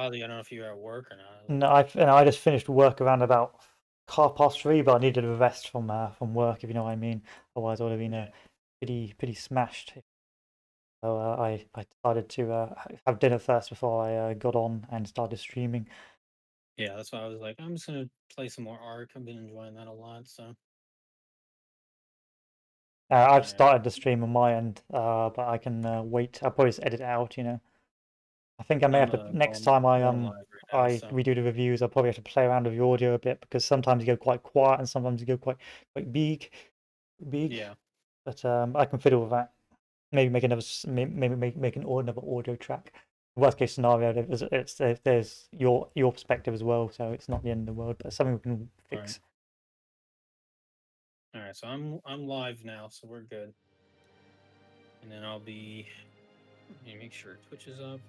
called you. I don't know if you were at work or not. No, I just finished work around about 3:30, but I needed a rest from work, if you know what I mean. Otherwise, I would have been Yeah, pretty smashed. So I decided to have dinner first before I got on and started streaming. yeah. That's why I was like, I'm just gonna play some more Ark. I've been enjoying that a lot. So, I've all right. started the stream on my end, but I can wait. I'll probably just edit it out, you know. I think I may I'm have to next time going live right now. I So, redo the reviews. I'll probably have to play around with the audio a bit because sometimes you go quite quiet and sometimes you go quite big. yeah. But I can fiddle with that. Maybe make maybe make another audio track. Worst case scenario, there's your perspective as well, so it's not the end of the world, but it's something we can All right. fix. All right. So I'm live now. So we're good. And then I'll be. Let me make sure Twitch is up.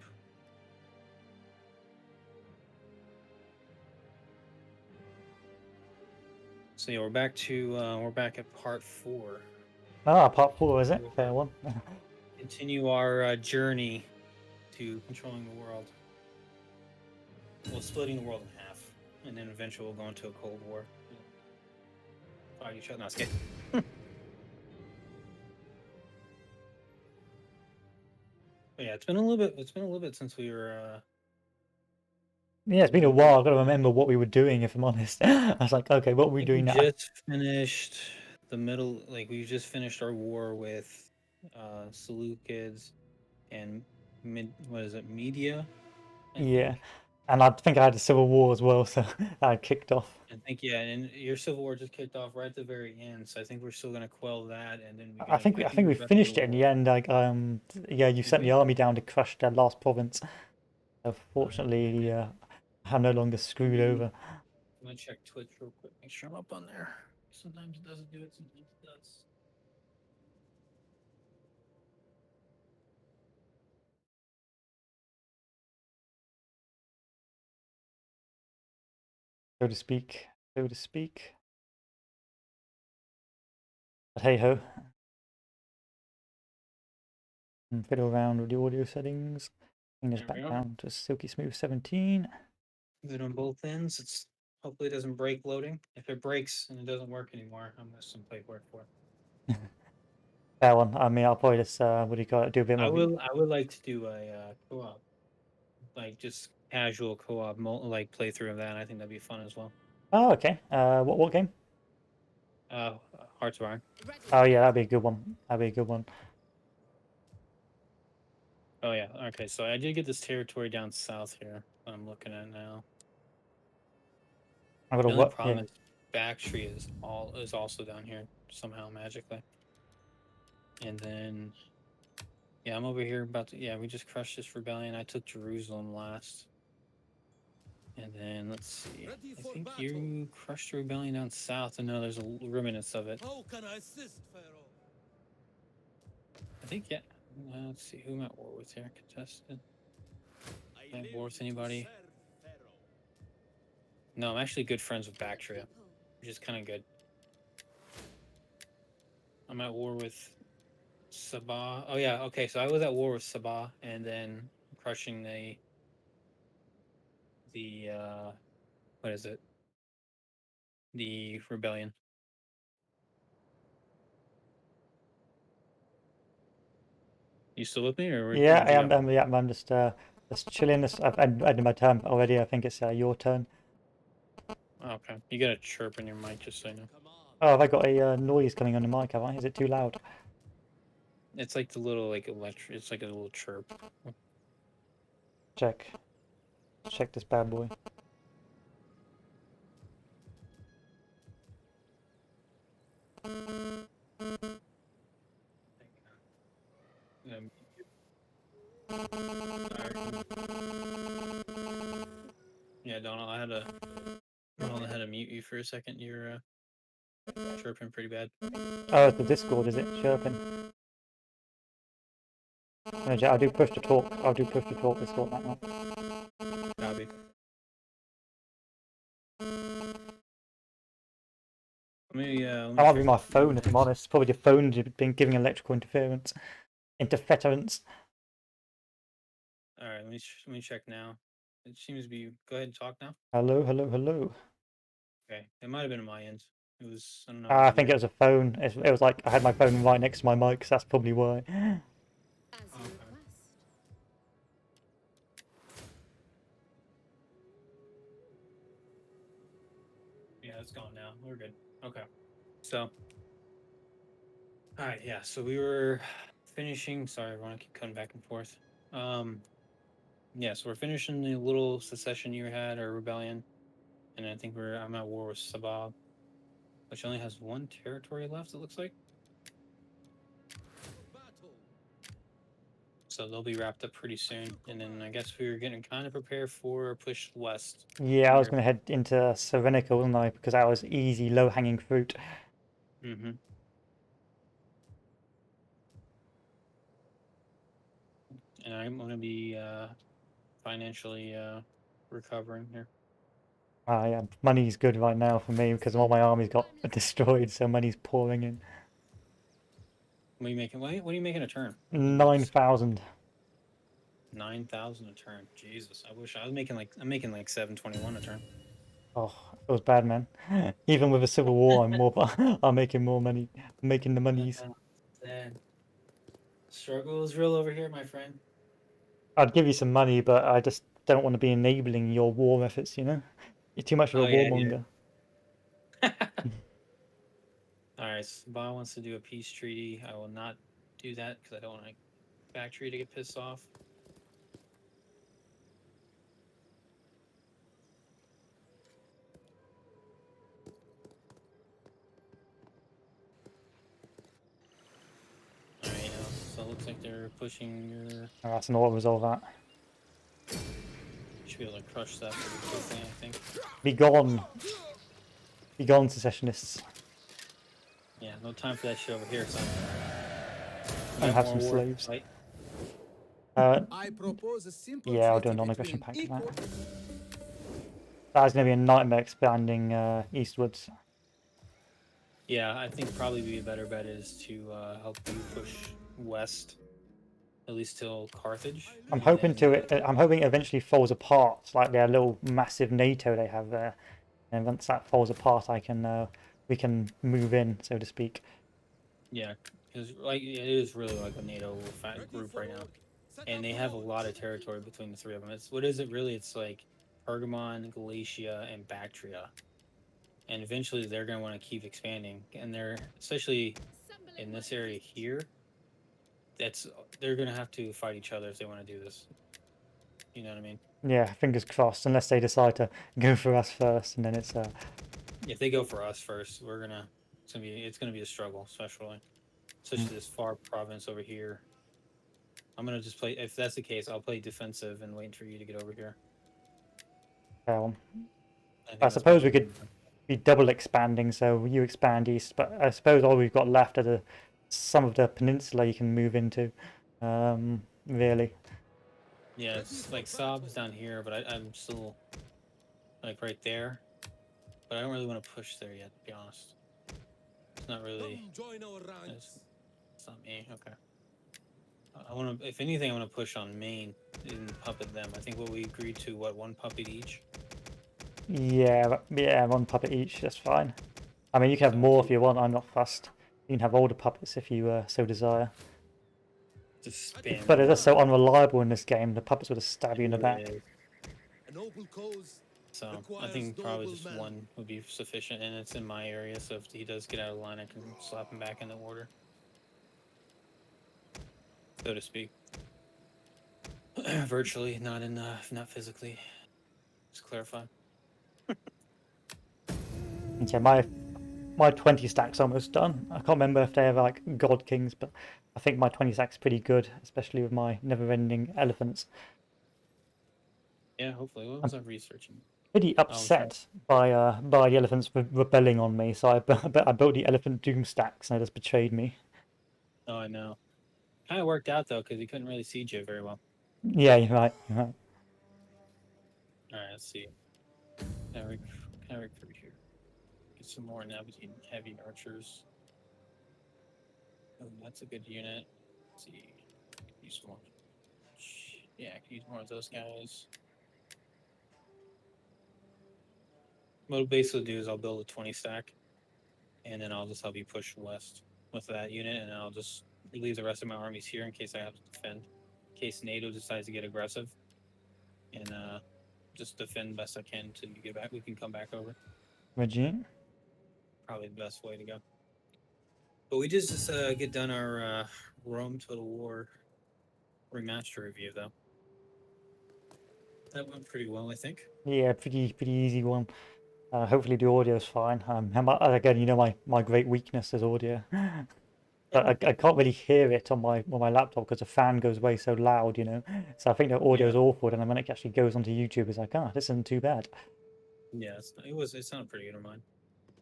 So yeah, we're back at part 4. Ah, part 4 is it? We'll Fair one. continue our journey to controlling the world. Well, splitting the world in half, and then eventually we'll go into a cold war. Fight each other. No, it's okay. But yeah, it's been a little bit. It's been a little bit since we were. Yeah, it's been a while. I've got to remember what we were doing, if I'm honest. I was like, okay, what are I we think we doing now? just finished the middle. Like we just finished our war with Seleucids and what is it? Media, I Yeah, think. and I think I had a civil war as well, so that kicked off. I think yeah, and your civil war just kicked off right at the very end. So I think we're still gonna quell that, and then we're I gonna. think I I think think we're we about to go to finished it in the war. end. Like, yeah, you Did sent the we? army down to crush their last province. So All right. fortunately, I'm no longer Let screwed me. over. I'm gonna check Twitch real quick. Make sure I'm up on there. Sometimes it doesn't do it. Sometimes it does. So to speak, so to speak. But hey ho, and fiddle around with the audio settings. Bring this There we back are. down to silky smooth 17. Good on both ends. It's hopefully it doesn't break loading. If it breaks and it doesn't work anymore, I'm gonna some paperwork for it. Fair one. I mean, I'll probably just what do you call it? Do a bit I more. will. I would like to do a co-op, like just casual co-op, like playthrough of that. I think that'd be fun as well. Oh, okay. What game? Uh, Hearts of Iron. Oh yeah, that'd be a good one. That'd be a good one. Oh yeah. Okay, so I did get this territory down south here. I'm looking at now. I've got to The only work. Yeah. problem is Bactria is also down here somehow magically. And then yeah, I'm over here about to yeah, we just crushed this rebellion. I took Jerusalem last. And then let's see. I think you crushed the rebellion down south. And no, there's a remnants of it. How can I assist, Pharaoh? I think yeah. Let's see who I'm at war with here. Contested. I Am I at war live with to anybody? serve Pharaoh. No, I'm actually good friends with Bactria, which is kind of good. I'm at war with Sabah. Oh yeah, okay. So I was at war with Sabah, and then crushing the what is it? The rebellion. You still with me, or Yeah, did you have? yeah, I'm just chilling. I've ended my turn already. I think it's your turn. Oh, okay, you got a chirp in your mic, just so you know. Command. Oh, have I got a noise coming on the mic? Have I? Is it too loud? It's like the little like electric. It's like a little chirp. Check. Check this bad boy. Um, yeah, Donald, I had to mute you for a second. You're chirping pretty bad. Oh, it's the Discord, is it? Chirping. No, I'll do push to talk. I'll do push to talk. Let's sort that out. Copy. Let That me might be check. my phone, if I'm honest. Probably the phone's been giving electrical interference. Interference. All right, let me check now. It seems to be. Go ahead and talk now. Hello, hello, hello. Okay, it might have been on my end. It was. I don't know. I think it was a phone. It was like I had my phone right next to my mic, so that's probably why. As you Okay. request. Yeah, it's gone now. We're good. Okay. So. All right. Yeah. So we were finishing. Sorry, I want to keep cutting back and forth. Yeah. So we're finishing the little secession you had or rebellion, and I think I'm at war with Sabab, which only has one territory left. It looks like. Battle. So they'll be wrapped up pretty soon. And then I guess we were getting kind of prepared for a push west. Yeah, I was Here. going to head into Serenica, wasn't I? Because that was easy, low-hanging fruit. Mm-hmm. And I'm going to be financially recovering here. Yeah, money's good right now for me because all my armies got destroyed, so money's pouring in. What are you making? What are you making a turn? 9,000. 9,000 a turn. Jesus, I wish I was making I'm making like 721 a turn. Oh, it was bad, man. Even with a civil war, I'm making more money. I'm making the monies. Sad. Struggle is real over here, my friend. I'd give you some money, but I just don't want to be enabling your war efforts, you know? You're too much of a Oh yeah, warmonger. All right, so Bob wants to do a peace treaty. I will not do that because I don't want my factory to get pissed off. All right, so it looks like they're pushing your. That's an auto resolve that. Should be able to crush that pretty quickly, I think. Be gone. Be gone, secessionists. Yeah, no time for that shit over here, son. We And got have more some war, slaves. right? I propose a simple Yeah, I'll do a treaty non-aggression between pact on that. equal- That's going to be a nightmare expanding eastwards. Yeah, I think probably be a better bet is to help you push west, at least till Carthage. I'm and hoping then- I'm hoping it eventually falls apart, like their little massive NATO they have there. And once that falls apart, we can move in, so to speak. Yeah, because like it is really like a NATO Ready group for right now, work. Set and up they the have a launch. lot of territory between the three of them. It's what is it really? It's like Pergamon, Galatia, and Bactria, and eventually they're going to want to keep expanding, and they're especially in this area here. They're going to have to fight each other if they want to do this. You know what I mean? Yeah, fingers crossed, unless they decide to go for us first, and then it's If they go for us first, it's gonna be a struggle, especially this far province over here. I'm gonna just play. If that's the case, I'll play defensive and wait for you to get over here. well, I think I that's suppose we probably could be double expanding, so you expand east, but I suppose all we've got left are some of the peninsula you can move into. Really. yeah. It's like Saab's down here, but I'm still like right there. But I don't really want to push there yet, to be honest. It's not really. Come join our ranks. It's not me. Okay. I want to. If anything, I want to push on Maine and puppet them. I think what we agreed to, one puppet each. Yeah, one puppet each, that's fine. I mean, you can have more if you want, I'm not fussed. You can have older puppets if you so desire. Just spam. But they're just so unreliable in this game, the puppets would just stab you in the back. A noble cause. So I requires think probably noble just men. one would be sufficient, and it's in my area. So if he does get out of line, I can slap him back in the order, so to speak. Virtually, not physically. Just clarify. And so my 20 stack's almost done. I can't remember if they have like God Kings, but I think my 20 stack's pretty good, especially with my never-ending elephants. Yeah, hopefully. What was I researching? Pretty upset by the elephants rebelling on me, so I built the elephant doom stacks and they just betrayed me. Oh, I know. Kind of worked out though, because he couldn't really siege you very well. Yeah, you're right. You're right. All right, let's see. Can I recruit here? Get some more navigating heavy archers. Oh, that's a good unit. Let's see. Use more. Yeah, I can use more of those guys. what I'll basically do is I'll build a 20 stack, and then I'll just help you push west with that unit, and I'll just leave the rest of my armies here in case I have to defend, in case NATO decides to get aggressive, and just defend best I can until you get back. We can come back over. Regime. Probably the best way to go. But we just get done our Rome Total War remaster review, though. That went pretty well, I think. Yeah, pretty easy one. Hopefully the audio is fine. Again, you know my great weakness is audio. But I can't really hear it on my laptop because the fan goes away so loud, you know. So I think the audio is awful, and then when it actually goes onto YouTube, it's like, oh, this isn't too bad. Yeah, it sounded pretty good on mine.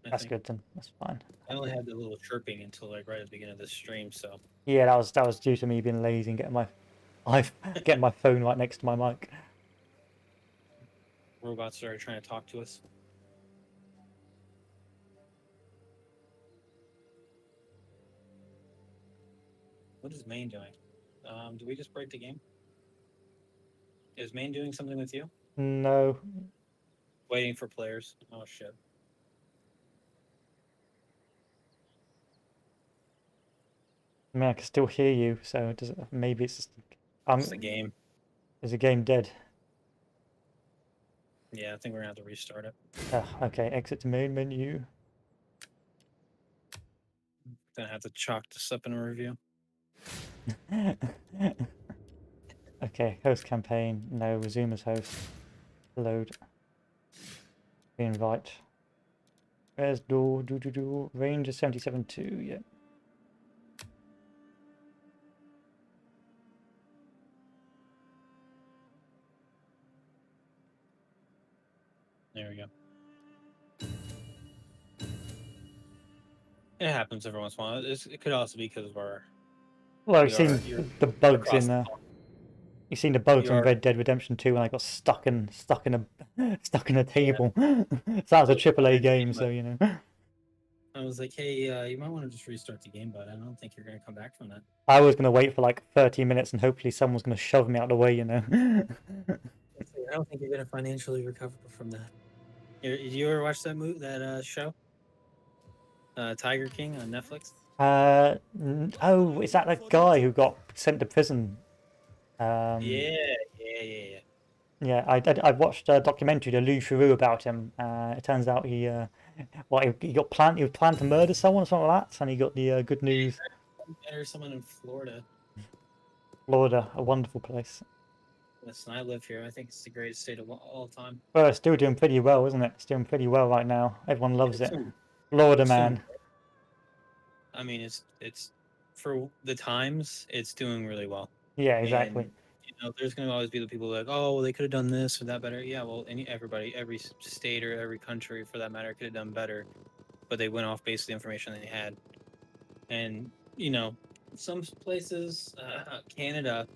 That's good then. That's fine. I only had the little chirping until like right at the beginning of the stream, so Yeah, that was due to me being lazy and getting my phone right next to my mic. robots started trying to talk to us. What is Maine doing? Do we just break the game? Is Maine doing something with you? No. Waiting for players. Oh shit. I mean, I can still hear you, so it doesn't. Maybe it's just. It's the game. Is the game dead? Yeah, I think we're gonna have to restart it. Okay, exit to main menu. Gonna have to chalk this up in a review. Okay, host campaign. No, resume as host. Load. Invite. Where's door? Range is 77.2. Yeah. There we go. It happens every once in a while. It could also be because of our. Well, you've seen the bugs in the you've seen the bugs in are- Red Dead Redemption 2 when I got stuck in a table. So that was a AAA game, so you know. I was like, hey, you might want to just restart the game, but I don't think you're gonna come back from that. I was gonna wait for like 30 minutes and hopefully someone's gonna shove me out of the way, you know. I don't think you're gonna financially recover from that. Did you ever watch that show? Tiger King on Netflix. Oh, is that that guy who got sent to prison? Yeah. Yeah, I watched a documentary, the Lou Theroux, about him. It turns out he was planned to murder someone or something like that, and he got the good news. Murder someone in Florida. Florida, a wonderful place. Listen, I live here. I think it's the greatest state of all time. Well, it's still doing pretty well, isn't it? It's doing pretty well right now. Everyone loves it. Florida, man. I mean, it's for the times, it's doing really well. Yeah, exactly. And, there's going to always be the people like, oh, well, they could have done this or that better. Yeah, well, every state or every country, for that matter, could have done better, but they went off based on the information they had. And some places, Canada,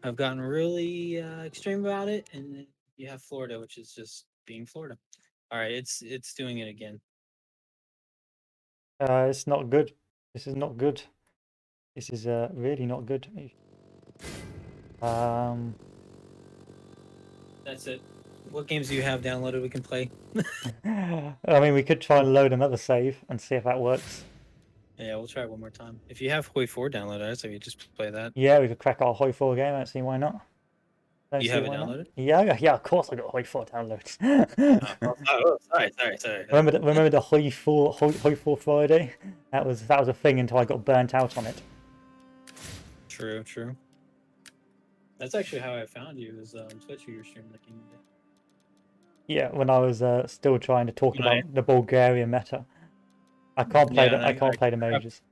have gotten really extreme about it, and you have Florida, which is just being Florida. All right, it's doing it again. It's not good. This is not good. This is really not good. That's it. What games do you have downloaded we can play? I mean, we could try and load another save and see if that works. Yeah, we'll try it one more time. If you have Hoi 4 downloaded, I'd say we just play that. Yeah, we could crack our Hoi 4 game. I don't see why not. You have it downloaded? Yeah, of course I got Hoi 4 downloads. Sorry. Remember the Hoi 4 Friday? That was a thing until I got burnt out on it. True. That's actually how I found you. Was Twitch you were streaming the game. Yeah, when I was still trying to talk about the Bulgarian meta. I can't play I can't play the majors.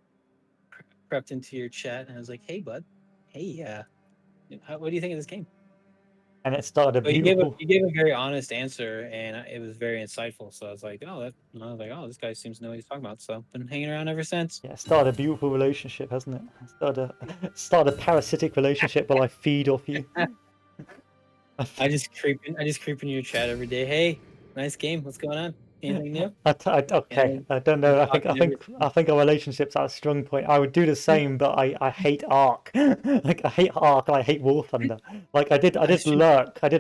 Crept into your chat and I was like, "Hey, bud. Hey, what do you think of this game?" And it started beautiful. You gave a very honest answer, and it was very insightful. So I was like, this guy seems to know what he's talking about. So I've been hanging around ever since. Yeah, it started a beautiful relationship, hasn't it? Started a parasitic relationship while I feed off you. I just creep in your chat every day. Hey, nice game. What's going on? Anything new? Okay, I don't know. I think our relationship's at a strong point. I would do the same, but I hate Ark. Like I hate Ark. I hate War Thunder. Like I did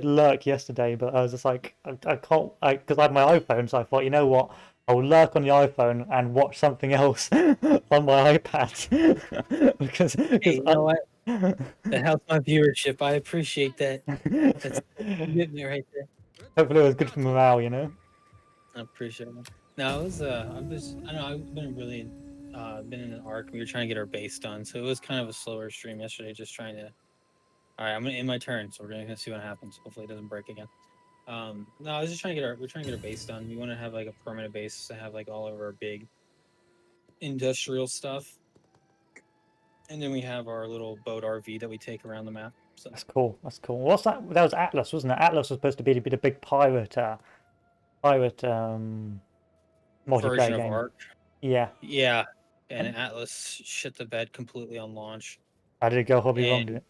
lurk yesterday, but I was just like I can't because I had my iPhone, so I thought, you know what? I'll lurk on the iPhone and watch something else on my iPad because Hey, you know what? That helps my viewership. I appreciate that. That's commitment right there. hopefully it was good for morale, you know. I appreciate it. No, it was I don't know, I've been really been in an arc. We were trying to get our base done, so it was kind of a slower stream yesterday, just trying to. All right, I'm gonna end my turn, so we're gonna see what happens. Hopefully, it doesn't break again. No, I was just trying to get we're trying to get our base done. We want to have like a permanent base to have like all of our big industrial stuff, and then we have our little boat RV that we take around the map. So That's cool. That's cool. What's that? That was Atlas, wasn't it? Atlas was supposed to be the big pirate multiplayer version of game. Arc, Yeah. yeah, and Atlas shit the bed completely on launch. How did it go horribly wrong, And did it?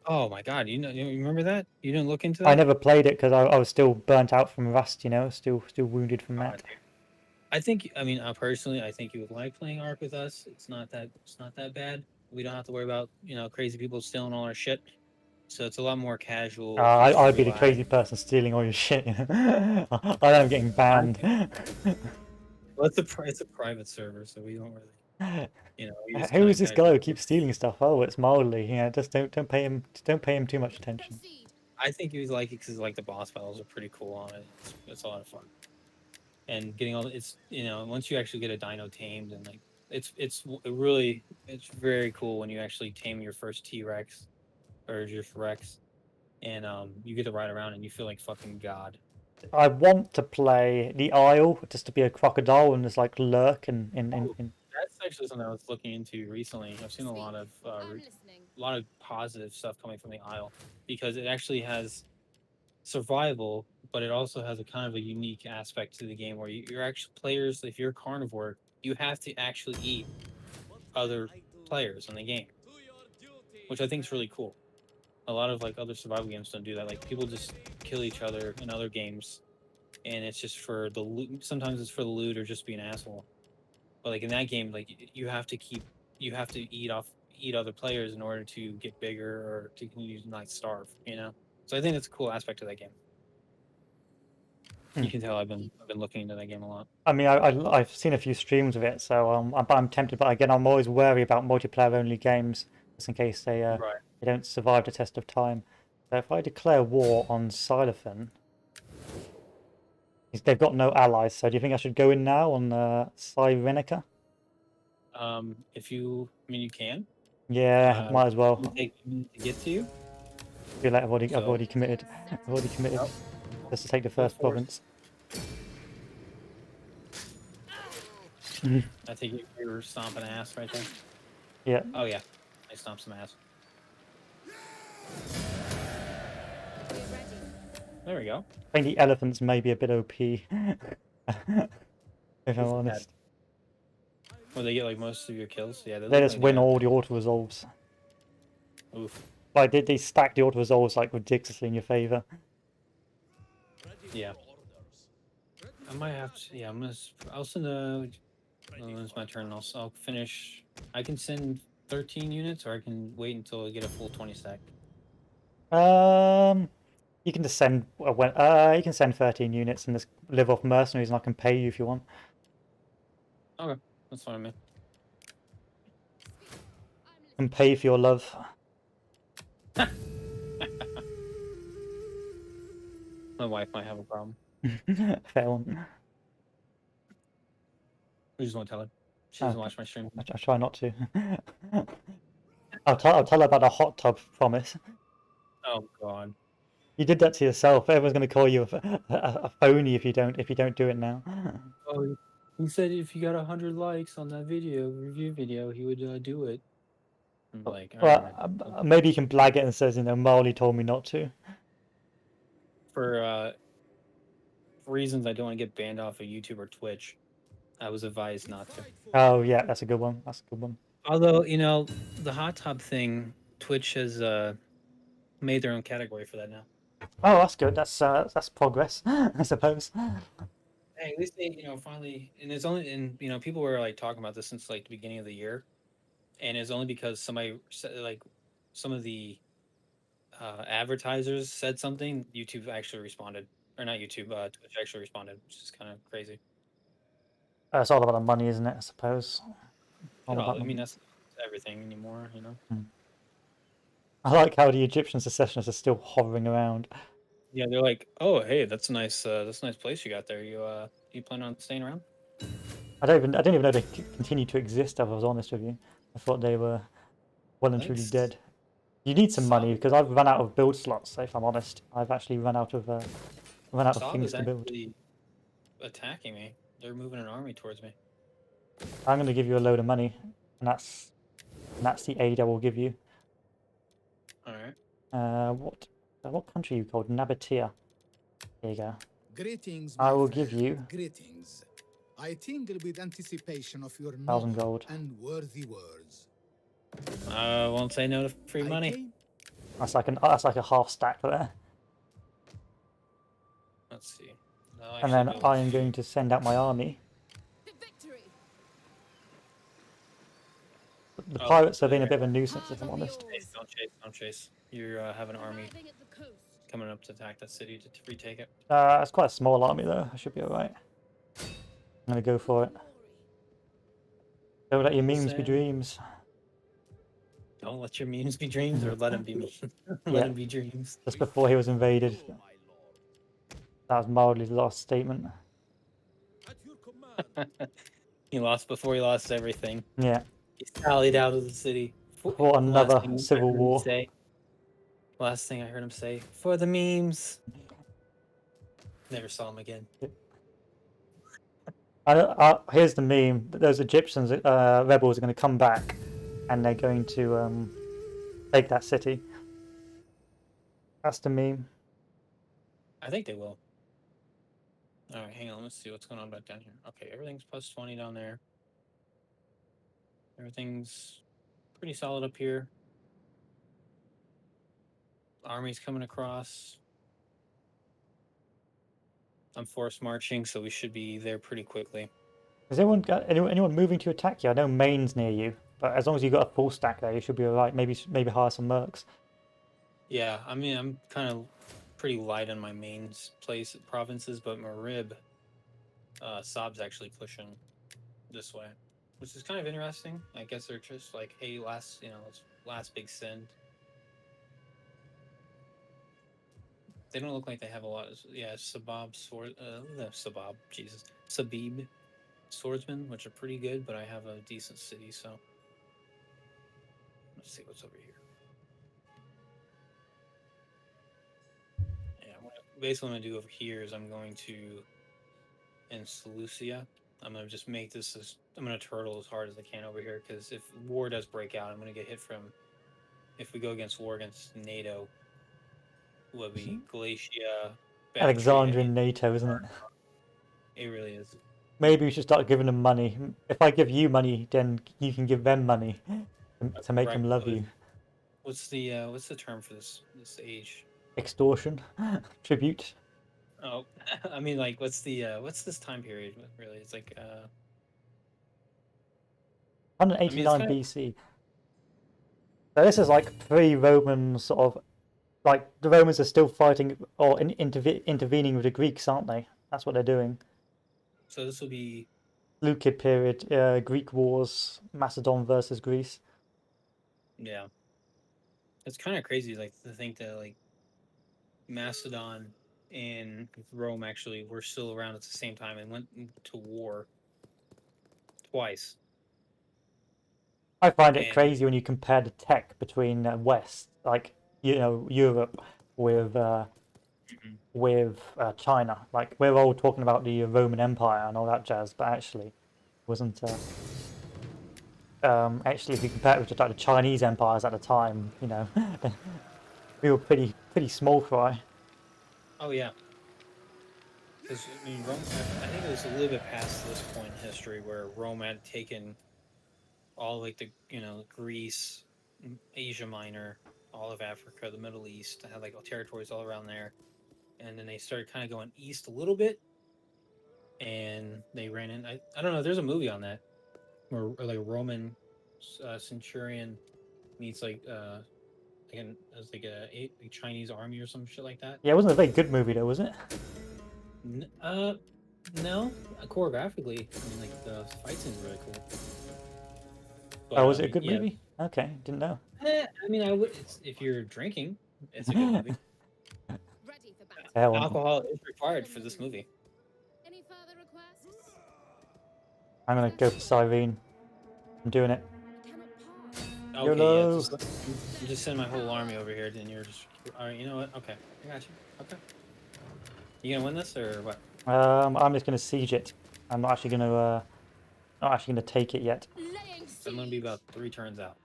oh my god, you remember that? You didn't look into I that? never played it because I was still burnt out from Rust, you know, still wounded from that. Dude. I think, I mean, personally, I think you would like playing Ark with us. It's not that bad. We don't have to worry about crazy people stealing all our shit. So it's a lot more casual. I'd be the relaxed. crazy person stealing all your shit, you know? I know I'm getting banned. Well, it's a private server, so we don't really, we just Who kinda is this guy who keeps stealing stuff? Oh, it's Mildly. Yeah, just don't pay him too much attention. I think he was like it because like the boss battles are pretty cool on it. It's a lot of fun. And getting all it's once you actually get a dino tamed and like it's very cool when you actually tame your first T-Rex or just Rex, and you get to ride around and you feel like fucking god. I want to play the Isle just to be a crocodile and just like lurk in. That's actually something I was looking into recently. I've seen a lot of positive stuff coming from the Isle because it actually has survival, but it also has a kind of a unique aspect to the game where you're actually players. If you're a carnivore, you have to actually eat other players in the game, which I think is really cool. A lot of like other survival games don't do that. Like people just kill each other in other games, and it's just for the loot. Sometimes it's for the loot or just be an asshole. But like in that game, like you have to eat other players in order to get bigger or to not starve. So I think that's a cool aspect of that game. You can tell I've been looking into that game a lot. I mean, I've seen a few streams of it, so I'm tempted. But again, I'm always wary about multiplayer only games, just in case they don't survive the test of time. So if I declare war on Xylophon, they've got no allies. So do you think I should go in now on Cyrenica? You can. Yeah, might as well. It'll take a minute to get to you. I feel like I've already committed. Nope. Just to take the first province. I think you were stomping ass right there. Yeah. Oh yeah, I stomped some ass. There we go. I think the elephants may be a bit OP, if I'm honest. Well, they get like most of your kills. Yeah, They just win all the auto resolves. Oof. Like they stack the auto resolves like ridiculously in your favor. Yeah. I might have to. Yeah, I'll send a. Well, it's my turn. I'll finish. I can send 13 units, or I can wait until I get a full 20 stack. You can just send you can send 13 units and just live off mercenaries, and I can pay you if you want. Okay, that's fine, man. And pay for your love. My wife might have a problem. Fair one. We just won't tell her. She doesn't watch my stream. I try not to. I'll tell her about the hot tub promise. Oh god. You did that to yourself. Everyone's going to call you a phony if you don't do it now. Oh, he said if you got 100 likes on that review video, he would do it. I'm like, well, maybe you can blag it and says, Marley told me not to. For reasons I don't want to get banned off of YouTube or Twitch, I was advised not to. Oh yeah, that's a good one. Although the hot tub thing, Twitch has made their own category for that now. Oh, that's good. That's progress, I suppose. hey, at least they, finally, and it's only, and people were like talking about this since like the beginning of the year, and it's only because somebody said like some of the advertisers said something. YouTube actually responded, or not YouTube, Twitch actually responded, which is kind of crazy. It's all about the money, isn't it? I suppose. All about I the mean, money. that's everything anymore. Hmm. I like how the Egyptian secessionists are still hovering around. Yeah, they're like, oh, hey, that's a nice, place you got there. You plan on staying around? I didn't even know they continue to exist. If I was honest with you, I thought they were well and truly Thanks. dead. You need some money Saab, because I've run out of build slots. If I'm honest, I've actually run out of Saab things is to build. actually attacking me. They're moving an army towards me. I'm going to give you a load of money, and that's the aid I will give you. All right. What country are you called? Nabatea. There you go. Greetings, I my will friend. give you Greetings. I tingle with anticipation of your 1,000 noble gold. and worthy words. I won't say no to free I money. came That's like a half stack there. Let's see. I'll And actually then build I a am few. going to send out my army. Victory. The Oh, pirates have been a there. bit of a nuisance, if Hard I'm on the honest. Hey, oars. don't chase. You have an army Arriving at the coast. coming up to attack that city to retake it. It's quite a small army though. I should be alright. I'm gonna go for it. Glory. Don't let your We'll memes be send. dreams. Don't let your memes be dreams, or let them be memes. Let Yeah, them be dreams. just before he was invaded. That was mildly the last statement. at your command. He lost before he lost everything. Yeah, He sallied out of the city. before Last another thing I civil heard him war. say. Last thing I heard him say. For the memes. Never saw him again. Here's the meme. Those Egyptians, rebels, are going to come back, and they're going to take that city. That's the meme. I think they will. All right, hang on. Let's see what's going on back down here. Okay, everything's plus 20 down there. Everything's pretty solid up here. Army's coming across. I'm force marching, so we should be there pretty quickly. Has anyone moving to attack you? I know Maine's near you, but as long as you got a full stack there, you should be alright. Maybe hire some mercs. Yeah, I mean, I'm kind of pretty light on my main provinces, but Marib, Saab's actually pushing this way, which is kind of interesting. I guess they're just like, hey, last big send. They don't look like they have a lot. Yeah, Sabib swordsmen, which are pretty good, but I have a decent city, so let's see what's over here. Yeah, basically what I'm gonna do over here is I'm going to in Seleucia. I'm gonna just make this as I'm gonna turtle as hard as I can over here because if war does break out, I'm gonna get hit from. If we go against war against NATO, will be Galatia, Bactria. Alexandrian NATO, isn't it? It really is. Maybe we should start giving them money. If I give you money, then you can give them money to make them love you. What's the term for this age? Extortion, tribute. Oh, I mean, like, what's this time period? Really, it's like 189 kinda, BC. So this is like pre-Roman sort of, like the Romans are still fighting or intervening with the Greeks, aren't they? That's what they're doing. so this will be Seleucid period, Greek wars, Macedon versus Greece. yeah. It's kind of crazy, like to think that like Macedon and Rome actually were still around at the same time and went to war twice. I find it And crazy when you compare the tech between West, like Europe, with China. Like we're all talking about the Roman Empire and all that jazz, but actually, it wasn't. Actually, if you compare it with just like the Chinese empires at the time, we were pretty small fry. oh yeah, because I mean Rome. I think it was a little bit past this point in history where Rome had taken all like the Greece, Asia Minor, all of Africa, the Middle East. Had like territories all around there, and then they started kind of going east a little bit, and they ran in. I don't know. There's a movie on that where like a Roman centurion meets as like a Chinese army or some shit like that. Yeah, it wasn't a very good movie though, was it? No, choreographically, I mean, like the fight scenes were really cool. But, Oh, was it a good yeah, movie? Okay, didn't know. I mean, I would. If you're drinking, it's a good movie. Ready for battle. Yeah, well, Alcohol is required for this movie. Any further requests? I'm gonna go for Cyrene. I'm doing it. I cannot pass. Okay, yeah, YOLO. just send my whole army over here, then you're just. All right, you know what? Okay, I got you. Okay. You gonna win this or what? I'm just gonna siege it. I'm not actually gonna take it yet. Laying I'm gonna be siege. about 3 turns out.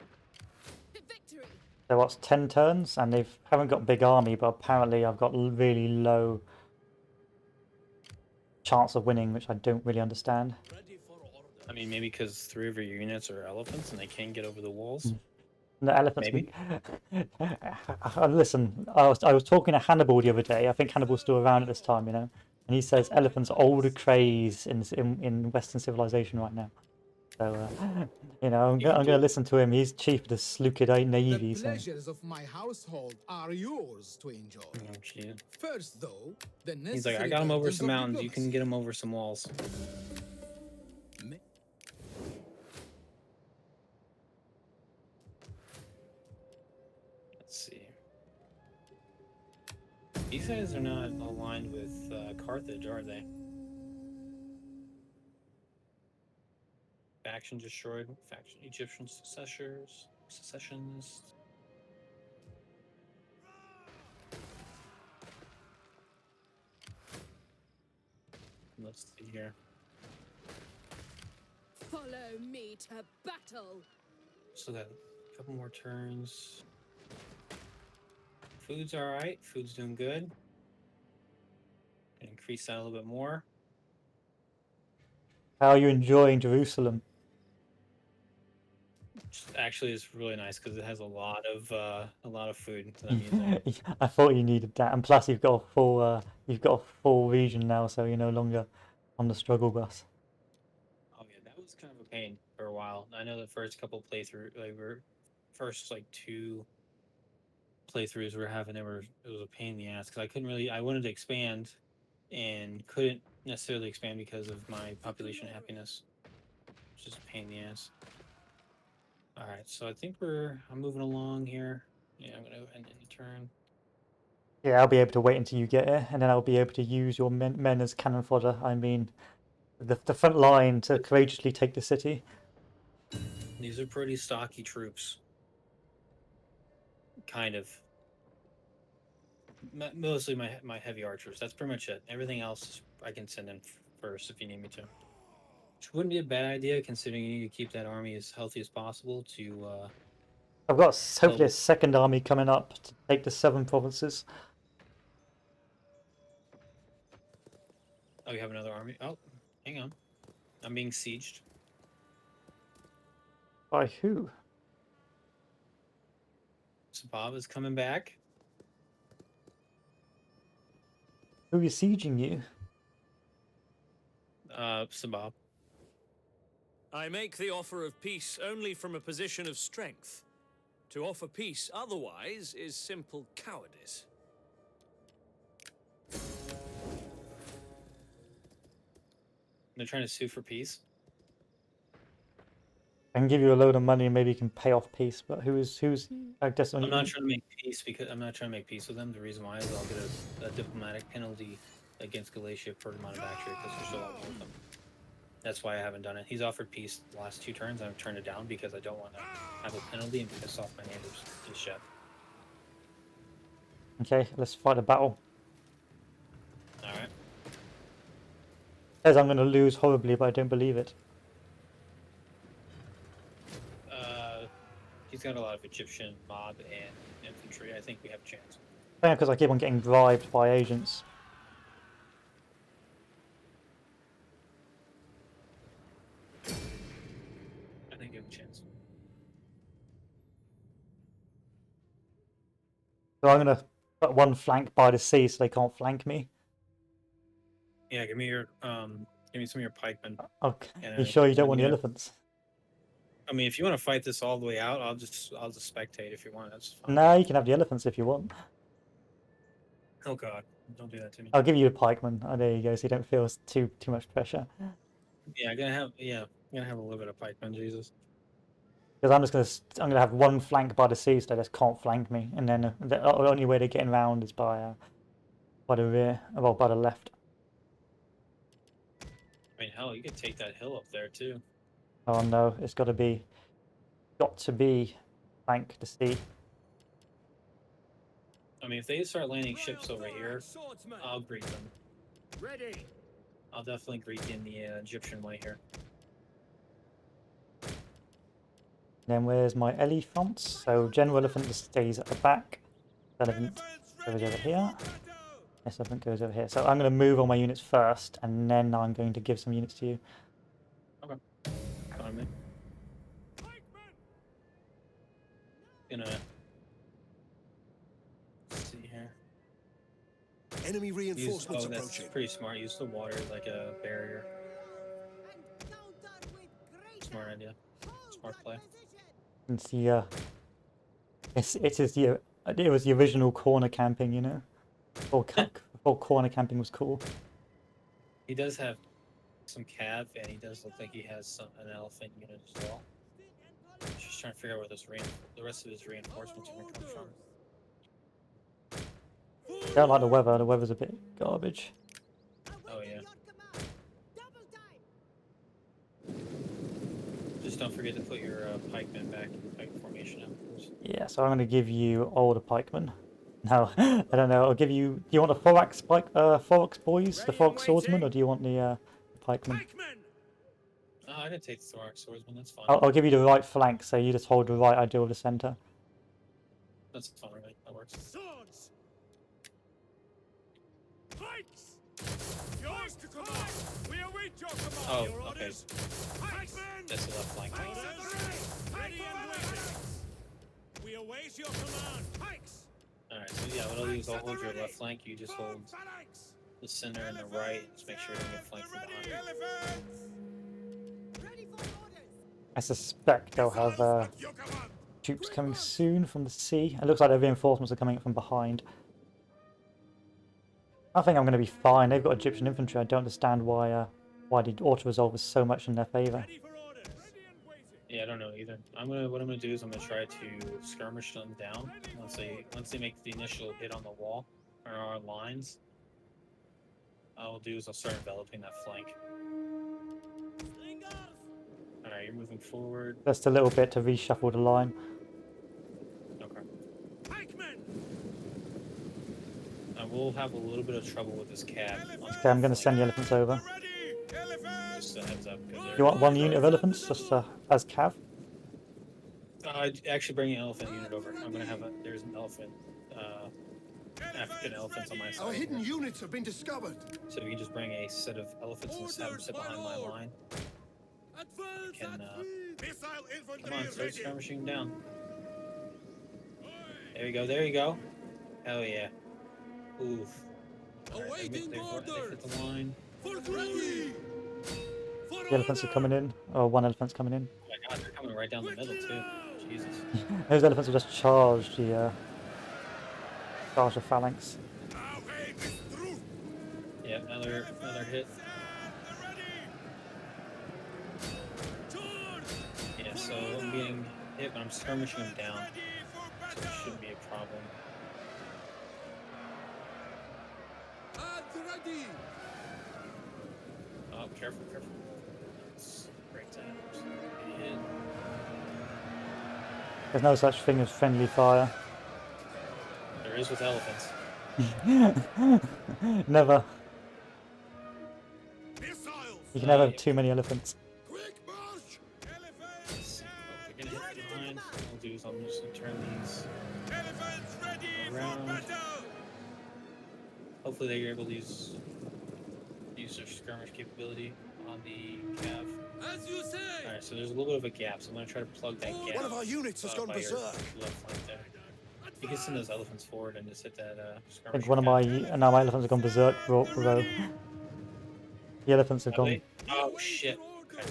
The victory. So what's 10 turns, and they haven't got big army, but apparently I've got really low chance of winning, which I don't really understand. I mean, maybe because 3 of your units are elephants and they can't get over the walls. The elephants. Maybe. Listen, I was talking to Hannibal the other day. I think Hannibal's still around at this time, you know, and he says elephants are older craze in Western civilization right now. So, you know, I'm gonna listen to him. He's chief of the Seleucid The naive. So. pleasures of my household are yours to enjoy. Oh, shit. First, though, the necessary He's like, I got him over burdens some of mountains. You can diplomacy. get him over some walls. Ma- Let's see. These guys are not aligned with Carthage, are they? Faction destroyed. Faction Egyptian secessionists. Let's see here. Follow me to battle. So that a couple more turns. Food's all right. Food's doing good. Increase that a little bit more. How are you enjoying Jerusalem? Actually, it's really nice because it has a lot of food that I'm using. I thought you needed that, and plus you've got a full region now, so you're no longer on the struggle bus. Oh yeah, that was kind of a pain for a while. I know the first couple playthrough, first like 2 playthroughs we're having, it was a pain in the ass because I wanted to expand, and couldn't necessarily expand because of my population happiness. It's just a pain in the ass. All right, so I think I'm moving along here. Yeah, I'm gonna end any turn. Yeah, I'll be able to wait until you get it, and then I'll be able to use your men as cannon fodder. I mean, the front line to courageously take the city. These are pretty stocky troops. Kind of. Mostly my heavy archers. That's pretty much it. Everything else I can send in first if you need me to. Which wouldn't be a bad idea considering you need to keep that army as healthy as possible to I've got hopefully a second army coming up to take the 7 provinces. Oh, you have another army? Oh, hang on. I'm being sieged. By who? Sabab is coming back. Who is sieging you? Sabab. I make the offer of peace only from a position of strength. To offer peace otherwise is simple cowardice. They're trying to sue for peace. I can give you a load of money and maybe you can pay off peace, but who's I guess I'm not trying to make peace because I'm not trying to make peace with them. The reason why is I'll get a diplomatic penalty against Galatia per monobacteria because there's still a lot more of them. That's why I haven't done it. He's offered peace the last 2 turns. I've turned it down because I don't want to have a penalty and piss off my neighbors just yet. Okay, let's fight a battle. All right. Says I'm going to lose horribly, but I don't believe it. He's got a lot of Egyptian mob and infantry. I think we have a chance. I think because I keep on getting bribed by agents. I think we have a chance. So I'm going to put one flank by the sea so they can't flank me. Yeah, give me your Give me some of your pikemen. Okay. And, You sure you don't want the yeah. elephants? I mean, if you want to fight this all the way out, I'll just spectate if you want. That's fine. No, you can have the elephants if you want. Oh God, don't do that to me. I'll give you a pikeman. Oh, there you go, so you don't feel too much pressure. Yeah, I'm gonna have a little bit of pikemen, Jesus. Because I'm gonna have one flank by the sea, so they just can't flank me, and then the only way they're getting around is by the rear, well, by the left. I mean, hell, you could take that hill up there too. Oh no, it's got to be flank the sea. I mean, if they start landing ships over here, Swordsman. I'll greet them. Ready. I'll definitely greet in the Egyptian way here. Then where's my elephants? So general elephant just stays at the back. Elephant goes over here. This elephant goes over here. So I'm going to move all my units first, and then I'm going to give some units to you. Okay. Fine, man. Gonna see here. Enemy reinforcements That's approaching. pretty smart. Use the water like a barrier. Smart idea. Smart play. It's the it was the original corner camping, you know. Before corner camping was cool. He does have some cav, and he does look like he has an elephant unit as well. Just trying to figure out where the rest of his reinforcements are going to come from. I don't like the weather. The weather's a bit garbage. Oh yeah. Just don't forget to put your pikemen back in the pike formation afterwards. Yeah, so I'm going to give you all the pikemen. No, I don't know. I'll give you. Do you want the thorax boys, the thorax swordsman, or do you want the pikemen? Oh, I can take the thorax swordsman. That's fine. I'll give you the right flank, so you just hold the right. I deal with the center. That's fine, right? That works. Swords. Pikes. Yours to command. We await your command. Oh, Your okay. orders. Pikemen. That's the left flank. Ready and waiting. We await your command. Pikes. Alright, so yeah, what I'll do is I'll hold your left flank. You just hold the center and the right. Just make sure you don't get flanked from behind. I suspect they'll have troops coming soon from the sea. It looks like their reinforcements are coming from behind. I think I'm going to be fine. They've got Egyptian infantry. I don't understand why the auto-resolve is so much in their favor. Yeah, I don't know either. What I'm gonna do is I'm gonna try to skirmish them down once they make the initial hit on the wall or our lines. I'll do is I'll start enveloping that flank. Alright, you're moving forward. Just a little bit to reshuffle the line. Okay. I will have a little bit of trouble with this cab. Okay, I'm going to send the elephants over. Just a heads up. You want one unit of elephants just as cav? Actually bring an elephant unit over. I'm gonna have there's an elephant, African elephants on my side. Our hidden units have been discovered. So we can just bring a set of elephants and have them sit behind my line. We can, come on, start skirmishing down. There you go, there you go. Hell yeah. Oof. Alright, they hit the line. The elephants are coming in. Oh, one elephant's coming in. Oh my god, they're coming right down the middle too. Jesus. Those elephants will just charge the phalanx. Yeah, another hit. Yeah, so I'm getting hit, but I'm skirmishing them down. So it shouldn't be a problem. Oh, careful, careful. That's great time. Get hit. There's no such thing as friendly fire. There is with elephants. Never. You can never have too many elephants. Let's see. Oh, they're gonna hit the line. What I'll do is I'm just gonna turn these around. Hopefully they're able to use their skirmish capability on the cav. Alright, so there's a little bit of a gap, so I'm gonna try to plug that gap. One of our units has gone by your berserk. left flank there. You can send those elephants forward and just hit that I skirmish. think one of my elephants have gone berserk, bro. The elephants have Have gone they? Oh shit. Okay.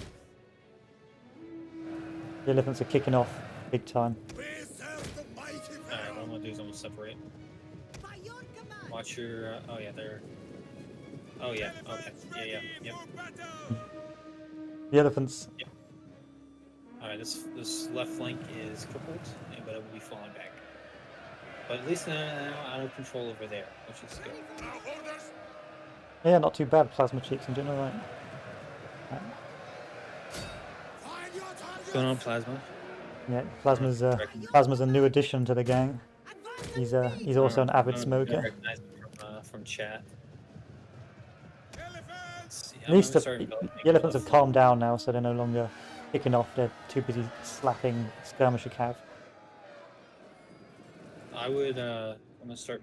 The elephants are kicking off big time. Alright, what I'm gonna do is I'm gonna separate. Watch your. Oh yeah, they're. Oh yeah. Okay. Yeah. Yep. The elephants. Alright, this left flank is crippled, but it will be falling back. But at least now out of control over there, which is good. Yeah, not too bad. Plasma cheeks in general, right? What's going on, Plasma? Yeah, Plasma's a new addition to the gang. He's also an avid I smoker. recognize him from chat. At least the elephants have calmed down now, so they're no longer kicking off. They're too busy slapping skirmisher cav. I would. I'm gonna start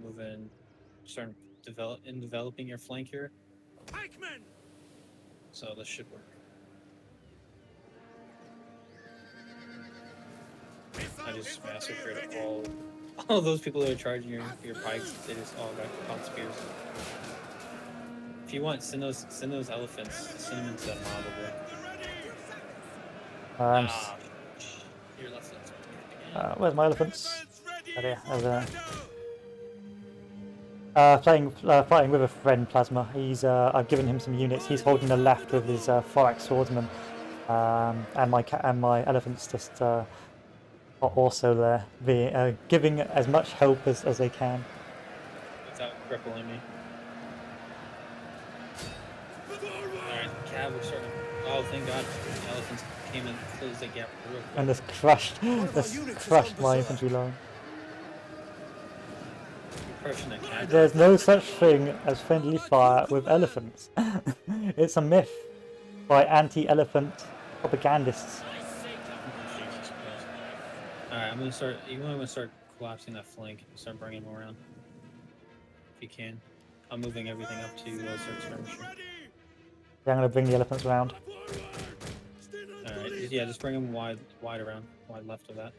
developing your flank here. Pikemen! So this should work. I just massacred all those people that are charging your pikes. They just all got caught spears. If you want, send those elephants. Send them into that mob over there. Your left foot's Where's my elephants? Oh, there. Fighting with a friend, Plasma. I've given him some units. He's holding the left with his thorax swordsman, and my elephants just are also there, giving as much help as they can. without crippling me. Alright, Cav, we're starting. Oh, thank God. The elephants came and closed the gap real quick. And this crushed my infantry line. You're crushing that Cav. There's no such thing as friendly fire with elephants. It's a myth by anti-elephant propagandists. Alright, I'm gonna start. You want to start collapsing that flank. Start bringing them around, if you can. I'm moving everything up to start skirmishing. Yeah, I'm gonna bring the elephants around. Alright, yeah, just bring them wide around, wide left of that.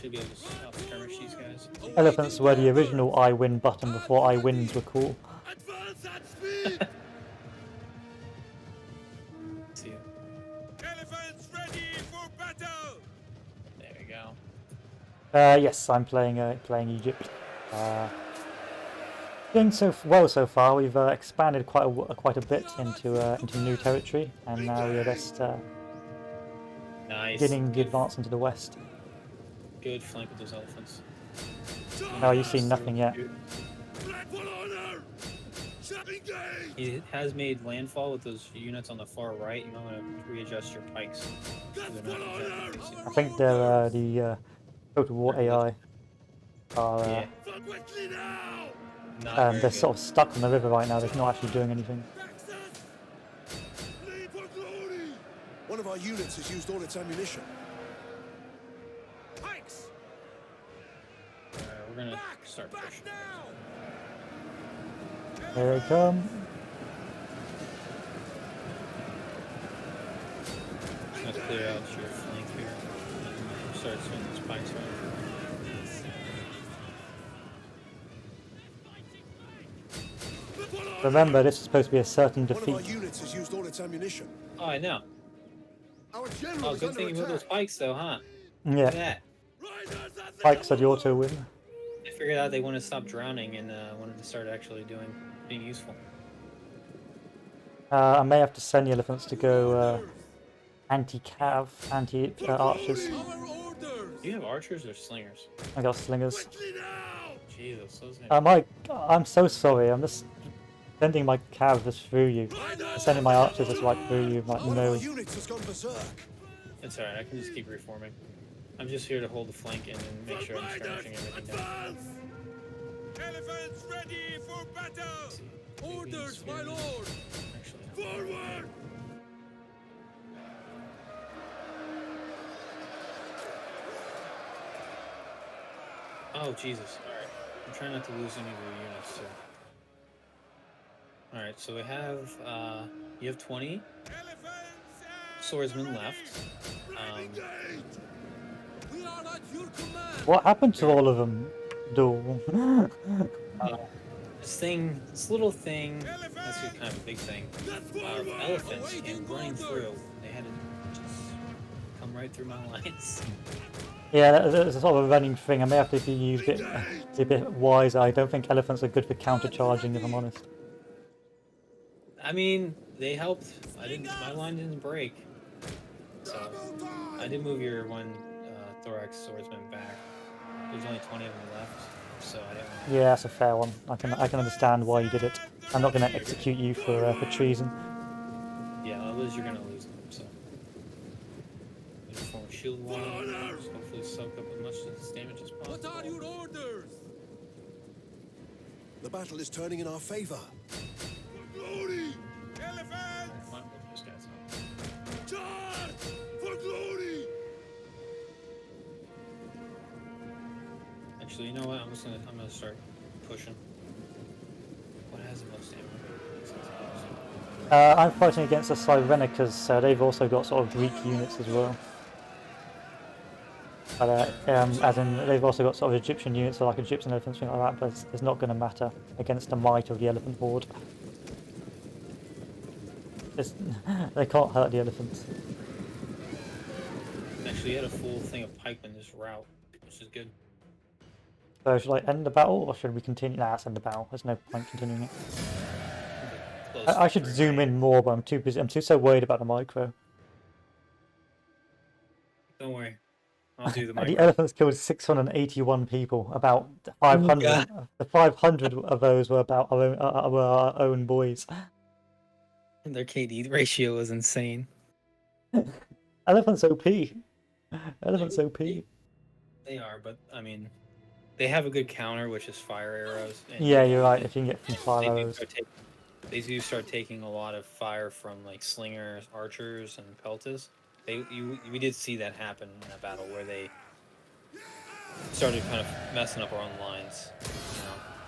Should be able to stop skirmish these guys. Elephants were the original I win button before I wins were cool. See ya. Elephants ready for battle! There we go. Yes, I'm playing Egypt. Doing so well so far. We've expanded quite a bit into new territory, and now we're just Nice. beginning the advance into the west. Good flank with those elephants. No, you've seen nothing yet. He has made landfall with those units on the far right. You might want to readjust your pikes. They're not exactly facing. I think they're the Total War AI are Yeah. Not very they're good. sort of stuck on the river right now. They're not actually doing anything. One of our units has used all its ammunition. Pikes! Alright, we're gonna start Back pushing. now! Here they come. Let's clear out your flank here. And start swinging those pikes around. Remember, this is supposed to be a certain One of our defeat. units has used all its ammunition. Oh, I know. Our general Oh, is good under thing you moved those attack. pikes, though, huh? Look at Yeah, that. Pikes are the auto win. They figured out they wanted to stop drowning and wanted to start actually being useful. I may have to send the elephants to go anti-cav, anti-archers. Do you have archers or slingers? I got slingers. Jesus, those guys. I'm so sorry. I'm just sending my cav just through you. Sending my archers just right through you. Like, One of no. our units has gone berserk. It's alright, I can just keep reforming. I'm just here to hold the flank and then make sure I'm skirmishing everything down. Elephants ready for battle! See, Orders, my spears. lord! Actually, no. Forward! Oh, Jesus. Alright. I'm trying not to lose any of your units, too. Alright, so we have, you have 20 swordsmen left. We are at your command! What happened to all of them? Duel. this little thing, that's just kind of a big thing, of elephants came running through. They had to just come right through my lines. Yeah, there's a sort of a running thing. I may have to be a bit wiser. I don't think elephants are good for counter-charging, if I'm honest. I mean, they helped. My line didn't break. So, I did move your one thorax swordsman back. There's only 20 of them left, so I didn't. Yeah, that's a fair one. I can understand why you did it. I'm not going to execute you for treason. Yeah, otherwise you're gonna lose them. So, form shield wall. Just hopefully soak up as much of this damage as possible. What are your orders? The battle is turning in our favor. Glory! Elephants! Fine, we'll just guys up. Charge! For glory! Actually, you know what? I'm gonna start pushing. What has the most damage? I'm fighting against the Cyrenicas, so they've also got sort of Greek units as well. But, as in, they've also got sort of Egyptian units, so like Egyptian elephants, things like that, but it's not going to matter against the might of the elephant horde. They can't hurt the elephants. Actually, you had a full thing of pikemen this route, which is good. So should I end the battle, or should we continue? Nah, let's end the battle. There's no point continuing it. I should zoom in more, but I'm too busy. I'm so worried about the micro. Don't worry, I'll do the The micro. elephants killed 681 people. About 500. The 500 of those were about our own boys. Their KD ratio is insane. Elephants OP. Elephants OP. They are, but I mean, they have a good counter, which is fire arrows. And Yeah, you're right. If you can get from fire arrows. They do start taking a lot of fire from like slingers, archers, and peltas. We did see that happen in that battle where they started kind of messing up our own lines.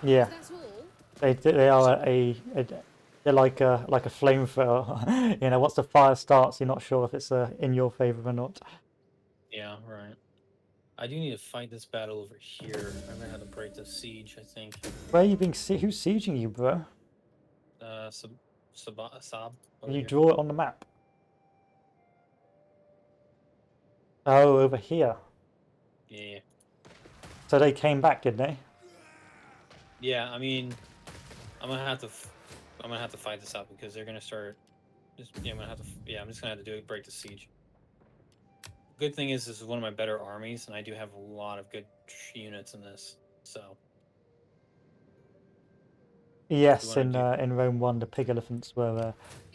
You know? Yeah, That's all. they are they're like a flamethrower. You know, once the fire starts, you're not sure if it's in your favor or not. Yeah, right. I do need to fight this battle over here. I'm gonna have to break the siege, I think. Where are you being? Who's sieging you, bro? Sab. Can you draw it on the map? Oh, over here. Yeah. So they came back, did they? Yeah, I mean, I'm gonna have to fight this out because they're gonna start. I'm just gonna have to break the siege. Good thing is this is one of my better armies, and I do have a lot of good units in this. So. Yes, in Rome 1, the pig elephants were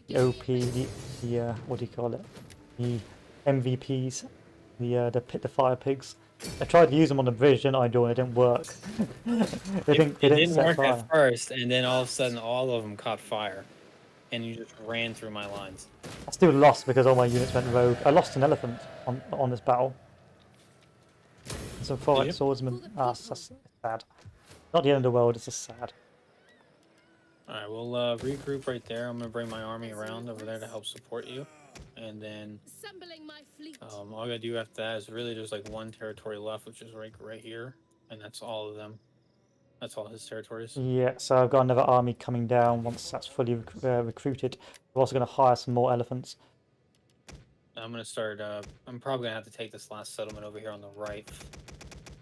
the OP, the what do you call it? The MVPs, the fire pigs. I tried to use them on the bridge, didn't I, Dawn? It didn't work. It didn't set work fire. at first, and then all of a sudden, all of them caught fire, and you just ran through my lines. I still lost because all my units went rogue. I lost an elephant on this battle. Some foreign swordsmen. That's sad. Not the end of the world. It's just sad. All right, we'll regroup right there. I'm gonna bring my army around over there to help support you, and then Assembling my fleet. all I gotta do after that is really there's like one territory left, which is right here, and that's all of them. That's all his territories. Yeah, so I've got another army coming down once that's fully recruited. We're also going to hire some more elephants. I'm gonna start. I'm probably gonna have to take this last settlement over here on the right,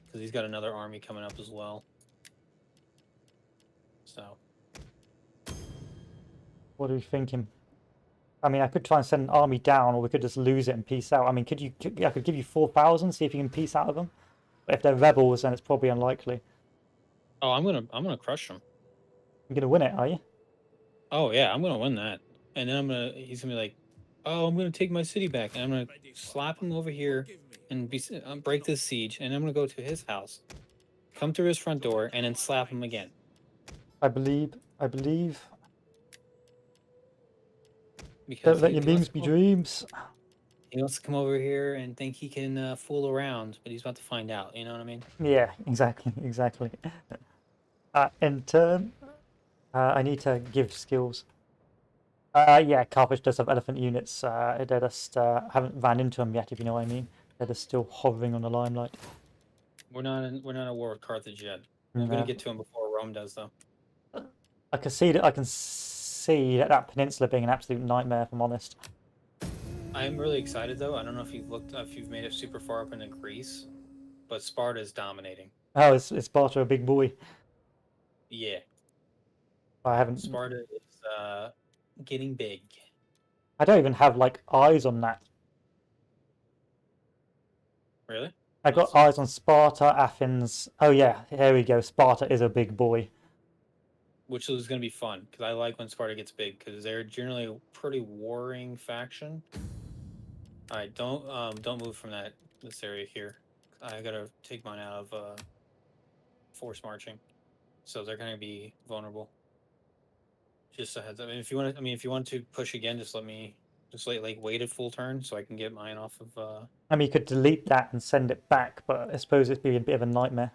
because he's got another army coming up as well. So. What are we thinking? I mean, I could try and send an army down, or we could just lose it and peace out. I mean, I could give you 4,000, see if you can peace out of them. But if they're rebels, then it's probably unlikely. Oh, I'm gonna crush him. You're gonna win it, are you? Oh yeah, I'm gonna win that. And then he's gonna be like, oh, I'm gonna take my city back, and I'm gonna slap him over here and break this siege, and I'm gonna go to his house, come through his front door, and then slap him again. I believe. Because Don't let your memes be dreams. He wants to come over here and think he can fool around, but he's about to find out. You know what I mean? Yeah, exactly. In turn, I need to give skills. Yeah, Carthage does have elephant units. They just haven't ran into them yet, if you know what I mean. They're just still hovering on the limelight. We're not at war with Carthage yet. We're gonna get to him before Rome does, though. I can see that. I can see that peninsula being an absolute nightmare. If I'm honest. I am really excited though. I don't know if you've looked, if you've made it super far up into Greece, but Sparta is dominating. Oh, it's Sparta a big boy? Yeah, I haven't. Sparta is getting big. I don't even have like eyes on that. Really? I got eyes on Sparta, Athens. Oh yeah, here we go. Sparta is a big boy. Which is going to be fun because I like when Sparta gets big because they're generally a pretty warring faction. All right, don't move from this area here. I gotta take mine out of force marching, so they're gonna be vulnerable. Just a heads up. And if you want to, if you want to push again, just let me like wait a full turn so I can get mine off of. I mean, you could delete that and send it back, but I suppose it'd be a bit of a nightmare.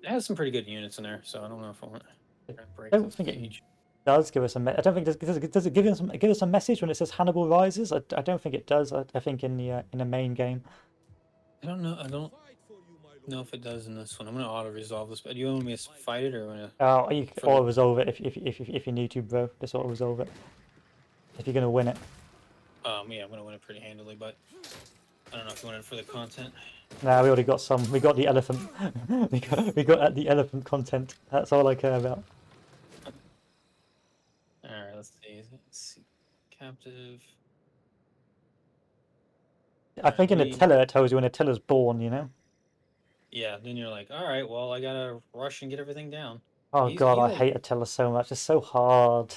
It has some pretty good units in there, so I don't know if I want to break I don't the think it siege. does give us a. I don't think does it give us a message when it says Hannibal rises? I don't think it does. I think in the main game. I don't know. I don't know if it does in this one. I'm gonna auto resolve this. But do you want me to fight it or want to? Oh, you can auto resolve it if you need to, bro. Just auto resolve it if you're gonna win it. Yeah, I'm gonna win it pretty handily, but I don't know if you want it for the content. Nah, we already got some. We got the elephant. we got the elephant content. That's all I care about. All right, let's see. Captive. I think in Attila it tells you when Attila's born. You know. Yeah, then you're like, all right, well, I gotta rush and get everything down. Oh God, I hate Attila so much. It's so hard.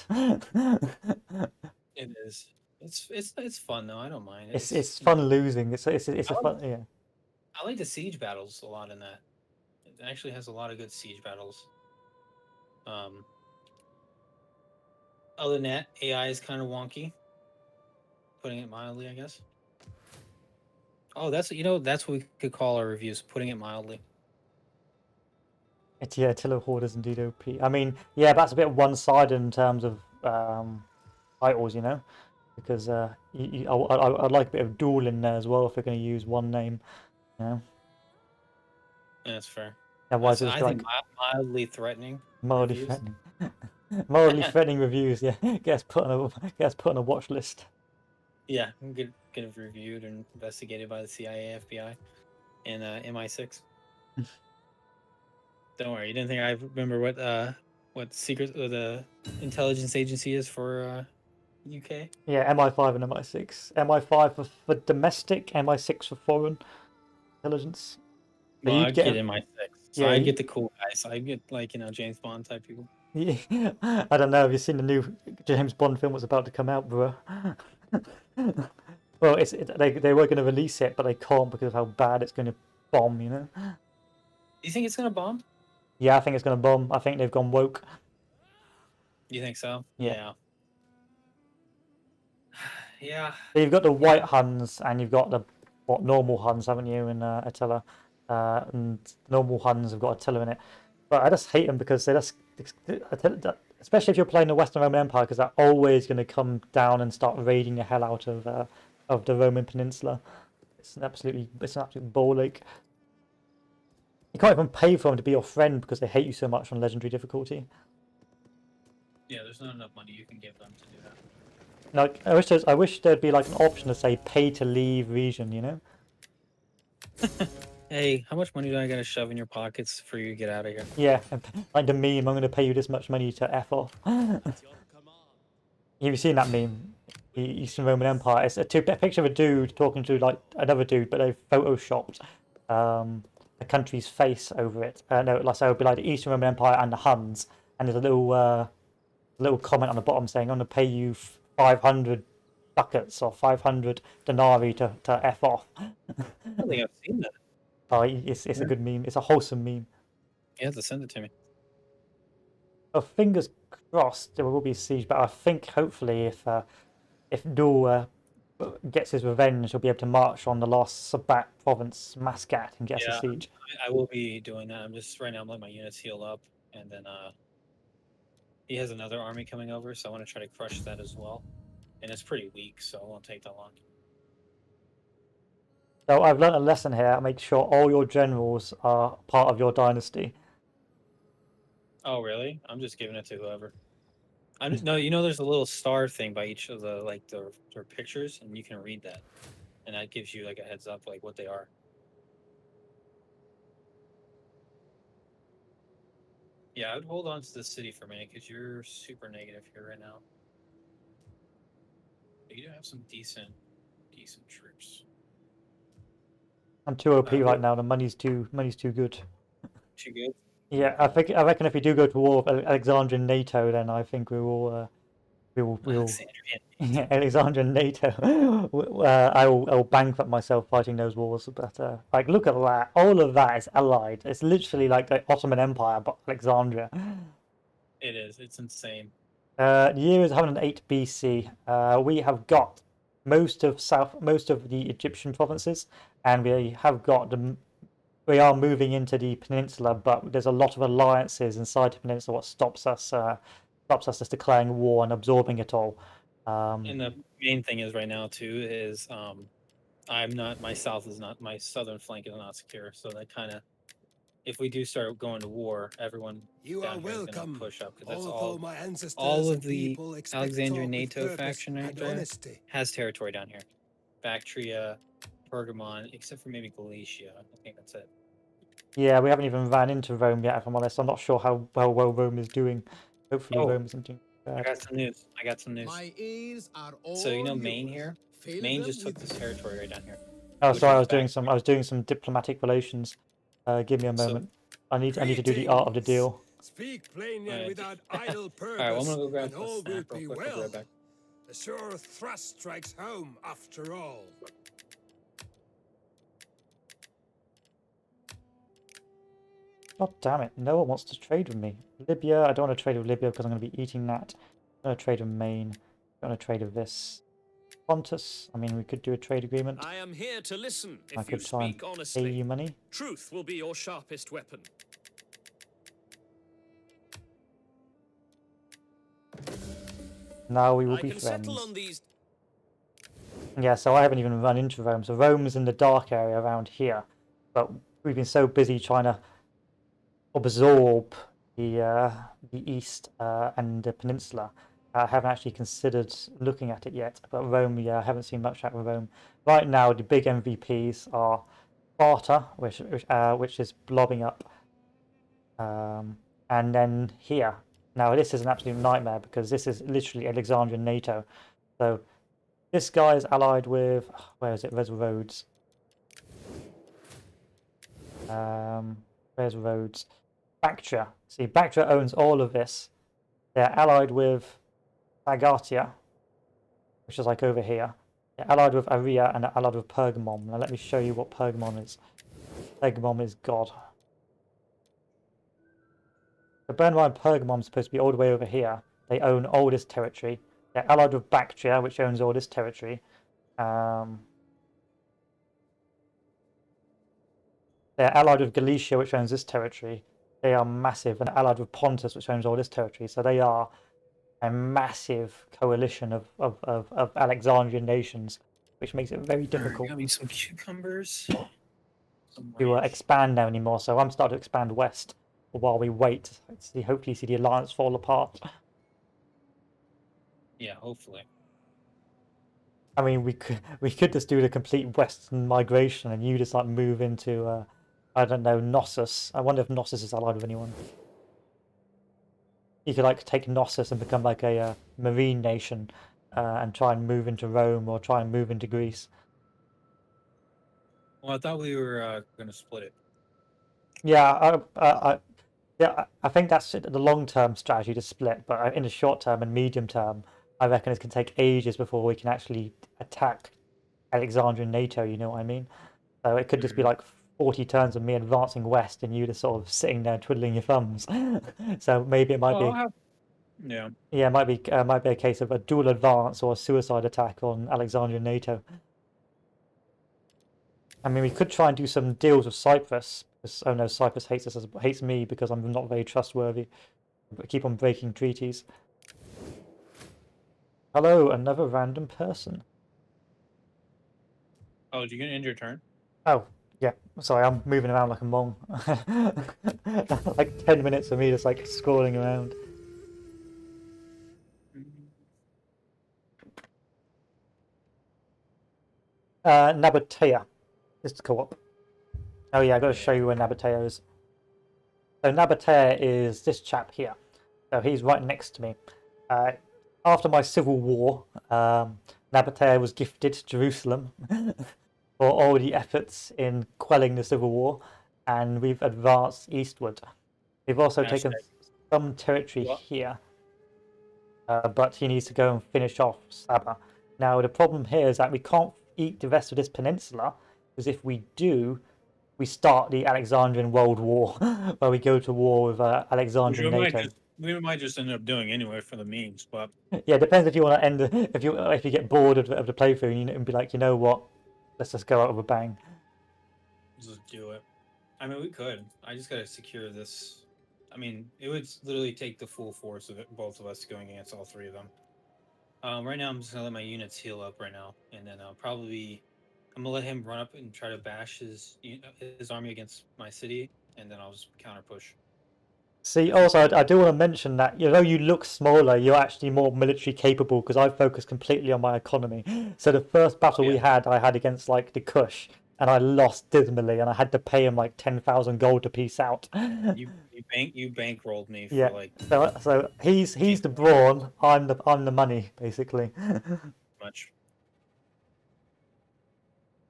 It is. It's fun though. I don't mind. It's fun losing. It's a fun, yeah. I like the siege battles a lot in that. It actually has a lot of good siege battles. Other than that, AI is kind of wonky. Putting it mildly, I guess. Oh, that's what we could call our reviews. Putting it mildly. Yeah, Attila Horde is indeed OP. I mean, yeah, that's a bit one-sided in terms of titles, you know, because I'd like a bit of dual in there as well if we're going to use one name, you know. That's fair. Otherwise, I it's like think mildly threatening. mildly reviews. threatening, mildly threatening reviews. Yeah, get us put on a watch list. Yeah, get reviewed and investigated by the CIA, FBI, and MI6. Don't worry, you didn't think I remember what secret the intelligence agency is for UK? Yeah, MI5 and MI6. MI5 for domestic, MI6 for foreign intelligence. But Well, you'd I'd get get MI6. So yeah, I'd get the cool guys. I'd get like James Bond type people. yeah. I don't know. Have you seen the new James Bond film that's about to come out, bro? Well, they were going to release it, but they can't because of how bad it's going to bomb. You know. Do you think it's gonna bomb? Yeah, I think it's going to bomb. I think they've gone woke. You think so? Yeah. Yeah. So you've got the white Huns and you've got the normal Huns, haven't you, in Attila? And normal Huns have got Attila in it. But I just hate them because they just, especially if you're playing the Western Roman Empire, because they're always going to come down and start raiding the hell out of the Roman Peninsula. It's an absolute ball ache. You can't even pay for them to be your friend because they hate you so much on legendary difficulty. Yeah, there's not enough money you can give them to do that. Like I wish there'd be like an option to say pay to leave region, you know? Hey, how much money do I gotta shove in your pockets for you to get out of here? Yeah, like the meme, I'm going to pay you this much money to F off. Have you seen that meme? The Eastern Roman Empire. It's a picture of a dude talking to like another dude, but they've photoshopped the country's face over it. No, like so it would be like the Eastern Roman Empire and the Huns, and there's a little comment on the bottom saying, "I'm going to pay you 500 ducats or 500 denarii to F off." I don't think I've seen that. Oh, it's a good meme. It's a wholesome meme. You have to send it to me. Oh, fingers crossed there will be a siege, but I think hopefully if Dul gets his revenge, he'll be able to march on the last Sabbat province, Mascat, and get us a siege. I will be doing that. I'm letting my units heal up, and then he has another army coming over, so I want to try to crush that as well. And it's pretty weak, so it won't take that long. So I've learned a lesson here. Make sure all your generals are part of your dynasty. Oh, really? I'm just giving it to whoever. I just no. You know, there's a little star thing by each of the their pictures, and you can read that, and that gives you like a heads up, like what they are. Yeah, I would hold on to the city for a minute because you're super negative here right now. But you do have some decent troops. I'm too OP right What- now. The money's too good. Too good. Yeah, I reckon if we do go to war with Alexandrian NATO, then I think we will Alexandrian. yeah, Alexandrian NATO. I will bankrupt myself fighting those wars. But like, look at that! All of that is allied. It's literally like the Ottoman Empire, but Alexandria. It is. It's insane. The year is 108 BC. We have got most of the Egyptian provinces, and we have got we are moving into the peninsula, but there's a lot of alliances inside the peninsula. What stops us just declaring war and absorbing it all. And the main thing is right now too is I'm not my southern flank is not secure, so that kind of if we do start going to war, everyone You are down here is going welcome. to push up because that's Although my ancestors all and of the people expect Alexandrian talk with NATO purpose faction right and there honesty. has territory down here. Bactria, Pergamon, except for maybe Galatia. I think that's it. Yeah, we haven't even ran into Rome yet, if I'm honest. I'm not sure how well Rome is doing. Hopefully Oh, Rome isn't doing I bad. got some news. My ears are all So you know Maine yours. here? Fill Maine them just took with this territory right down here. Oh, which sorry, was I was doing some diplomatic relations. Give me a So- moment. I need to do the art of the deal. Speak plainly and Alright. without idle All right, well, I'm purpose, gonna go grab and the all will snap real be quick. I'll be well. right back. The sure thrust strikes home after all. God damn it, no one wants to trade with me. Libya, I don't want to trade with Libya because I'm going to be eating that. I'm going to trade with Maine. I'm going to trade with this. Pontus, I mean, we could do a trade agreement. I am here to listen I if you could try and speak pay honestly. you money. Truth will be your sharpest weapon. Now we will I be can friends. settle on these. Yeah, so I haven't even run into Rome. So Rome's in the dark area around here, but we've been so busy trying to absorb the east and the peninsula. I haven't actually considered looking at it yet. But Rome, yeah, I haven't seen much out of Rome. Right now, the big MVPs are Sparta, which is blobbing up, and then here. Now this is an absolute nightmare because this is literally Alexandrian NATO. So this guy is allied with where is it? Where's Rhodes? Where's Rhodes? Bactria. See, Bactria owns all of this. They're allied with Sagatia, which is like over here. They're allied with Aria and they're allied with Pergamon. Now let me show you what Pergamon is. Pergamon is God. So bear in mind, Pergamon's supposed to be all the way over here. They own all this territory. They're allied with Bactria, which owns all this territory. They're allied with Galicia, which owns this territory. They are massive, and allied with Pontus, which owns all this territory. So they are a massive coalition of Alexandrian nations, which makes it very difficult Got me some cucumbers. Some to ranch. expand now anymore. So I'm starting to expand west while we wait. Hopefully see the alliance fall apart. Yeah, hopefully. I mean, we could just do the complete western migration, and you just like move into I don't know, Knossos. I wonder if Knossos is allied with anyone. You could like take Knossos and become like a marine nation, and try and move into Rome or try and move into Greece. Well, I thought we were going to split it. Yeah, I think that's the long-term strategy to split, but in the short term and medium term, I reckon it can take ages before we can actually attack Alexandrian NATO, you know what I mean? So it could just be like 40 turns of me advancing west and you just sort of sitting there twiddling your thumbs. So maybe it might be, Yeah. yeah, it might be a case of a dual advance or a suicide attack on Alexandrian NATO. I mean, we could try and do some deals with Cyprus. Because, oh no, Cyprus hates me because I'm not very trustworthy. I keep on breaking treaties. Hello, another random person. Oh, did you get to end your turn? Oh, Yeah, sorry, I'm moving around like a mong. Like 10 minutes of me just like scrolling around. Nabatea. Just co-op. Oh yeah, I got to show you where Nabatea is. So Nabatea is this chap here. So he's right next to me. After my civil war, Nabatea was gifted Jerusalem for all the efforts in quelling the civil war, and we've advanced eastward. We've also taken some territory here, but he needs to go and finish off Saba. Now the problem here is that we can't eat the rest of this peninsula, because if we do, we start the Alexandrian World War, where we go to war with Alexandrian NATO. We might just end up doing anyway for the memes, but Yeah, it depends if you want to end if you get bored of the playthrough and be like, you know what, let's just go out with a bang. just do it. I mean, we could. I just gotta secure this. I mean, it would literally take the full force of it, both of us going against all three of them. Right now, I'm just gonna let my units heal up right now, and then I'm gonna let him run up and try to bash his army against my city, and then I'll just counter push. See, also, I do want to mention that, you know, you look smaller, you're actually more military capable, because I focused completely on my economy. So the first battle we had, I had against, like, the Kush, and I lost dismally, and I had to pay him, like, 10,000 gold to peace out. You bankrolled me for, yeah. like... So he's the brawn, I'm the money, basically. Much.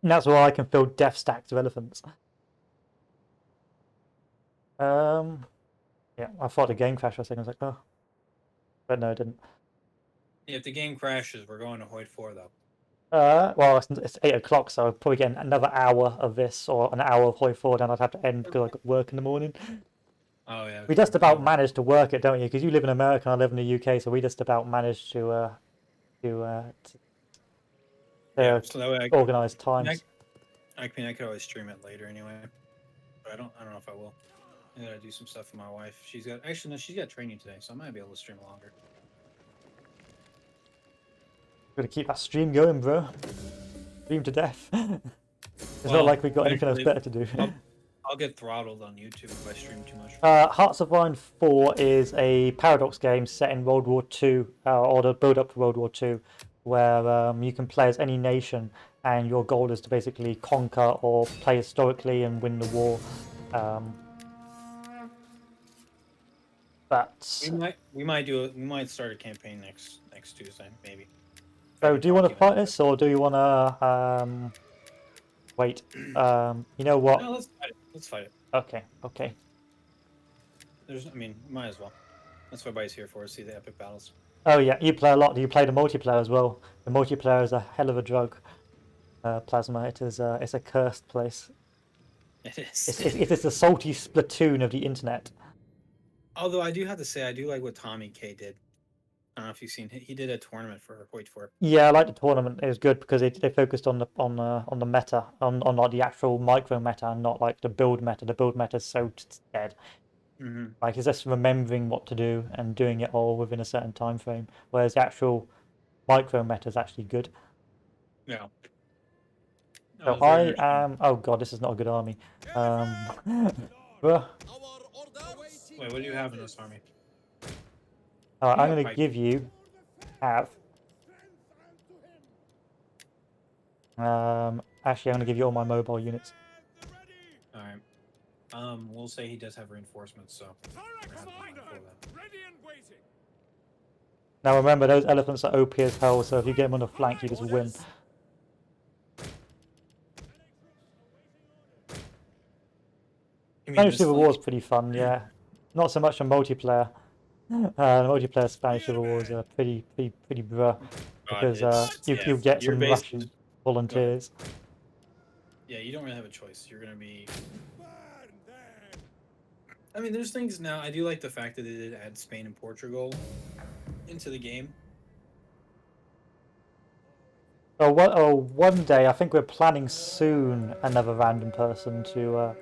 And that's why I can fill death stacks of elephants. Yeah, I thought the game crashed for a second. I was like, oh. But no, it didn't. If the game crashes, we're going to Hoyt 4, though. Well, it's 8 o'clock, so I'll probably get another hour of this, or an hour of Hoyt 4, then I'd have to end because I've got work in the morning. Oh, yeah. We just about managed to work it, don't you? Because you live in America and I live in the UK, so we just about managed to organise times. I mean, I could always stream it later anyway. But I don't know if I will. I gotta do some stuff for my wife. She's got training today, so I might be able to stream longer. Gotta keep that stream going, bro. Stream to death. It's not like we've got anything else better to do. I'll get throttled on YouTube if I stream too much. Hearts of Iron 4 is a paradox game set in World War II, or the build-up to World War II, where you can play as any nation, and your goal is to basically conquer or play historically and win the war. But we might start a campaign next Tuesday, maybe. So do you want to fight this, or do you want to wait? You know what? No, let's fight it. Okay. Might as well. That's what everybody's here for, see the epic battles. Oh yeah, you play a lot. Do you play the multiplayer as well? The multiplayer is a hell of a drug. Plasma. It's a cursed place. It is. It is the salty Splatoon of the internet. Although I do have to say, I do like what Tommy K did. I don't know if you've seen. He did a tournament for Hoyt 4. Yeah, I like the tournament. It was good because they focused on the meta, on like the actual micro meta, and not like the build meta. The build meta is so dead. Mm-hmm. Like it's just remembering what to do and doing it all within a certain time frame. Whereas the actual micro meta is actually good. Yeah. So I am. Oh god, this is not a good army. Wait, what do you have in this army? I'm going to give you actually, I'm going to give you all my mobile units. All right. We'll say he does have reinforcements, so. Now remember, those elephants are OP as hell, so if you get them on the flank, you just win. Spanish Civil War is pretty fun, yeah. Not so much on multiplayer. The multiplayer Spanish Civil War is pretty bruh, because you get some Russian volunteers. Yeah, you don't really have a choice. You're gonna be. I mean, there's things now. I do like the fact that they did add Spain and Portugal into the game. One day, I think we're planning soon another random person to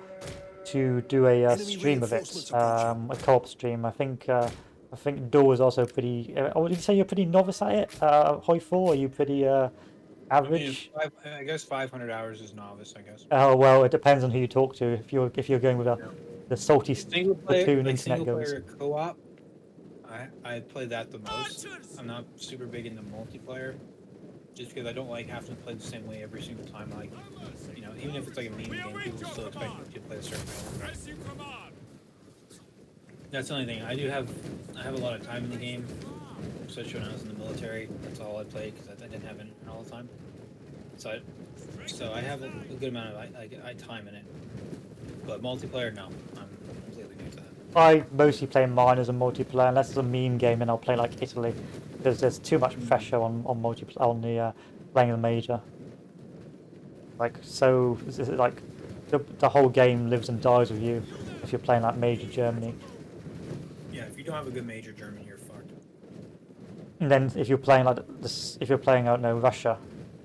do a stream of it, a co-op stream. I think Dual is also pretty. Did you say you're pretty novice at it? Hoy 4, are you pretty Average. I guess 500 hours is novice. I guess. Oh well, it depends on who you talk to. If you're going with the salty Single player, platoon like internet single goes. player co-op. I play that the most. I'm not super big into multiplayer, just because I don't like having to play the same way every single time. Like, you know, even if it's like a meme game, people still expect you to play a certain way. As you command. That's the only thing. I have a lot of time in the game, especially when I was in the military. That's all I played because I didn't have internet all the time. So I have a good amount of I time in it. But multiplayer, no, I'm completely new to that. I mostly play mine as a multiplayer, unless it's a meme game, and I'll play like Italy, because there's too much pressure on multiplayer on the playing the major. Like so, like the whole game lives and dies with you if you're playing like major Germany. Yeah, if you don't have a good major German, you're fucked. And then if you're playing like this, if you're playing out no Russia,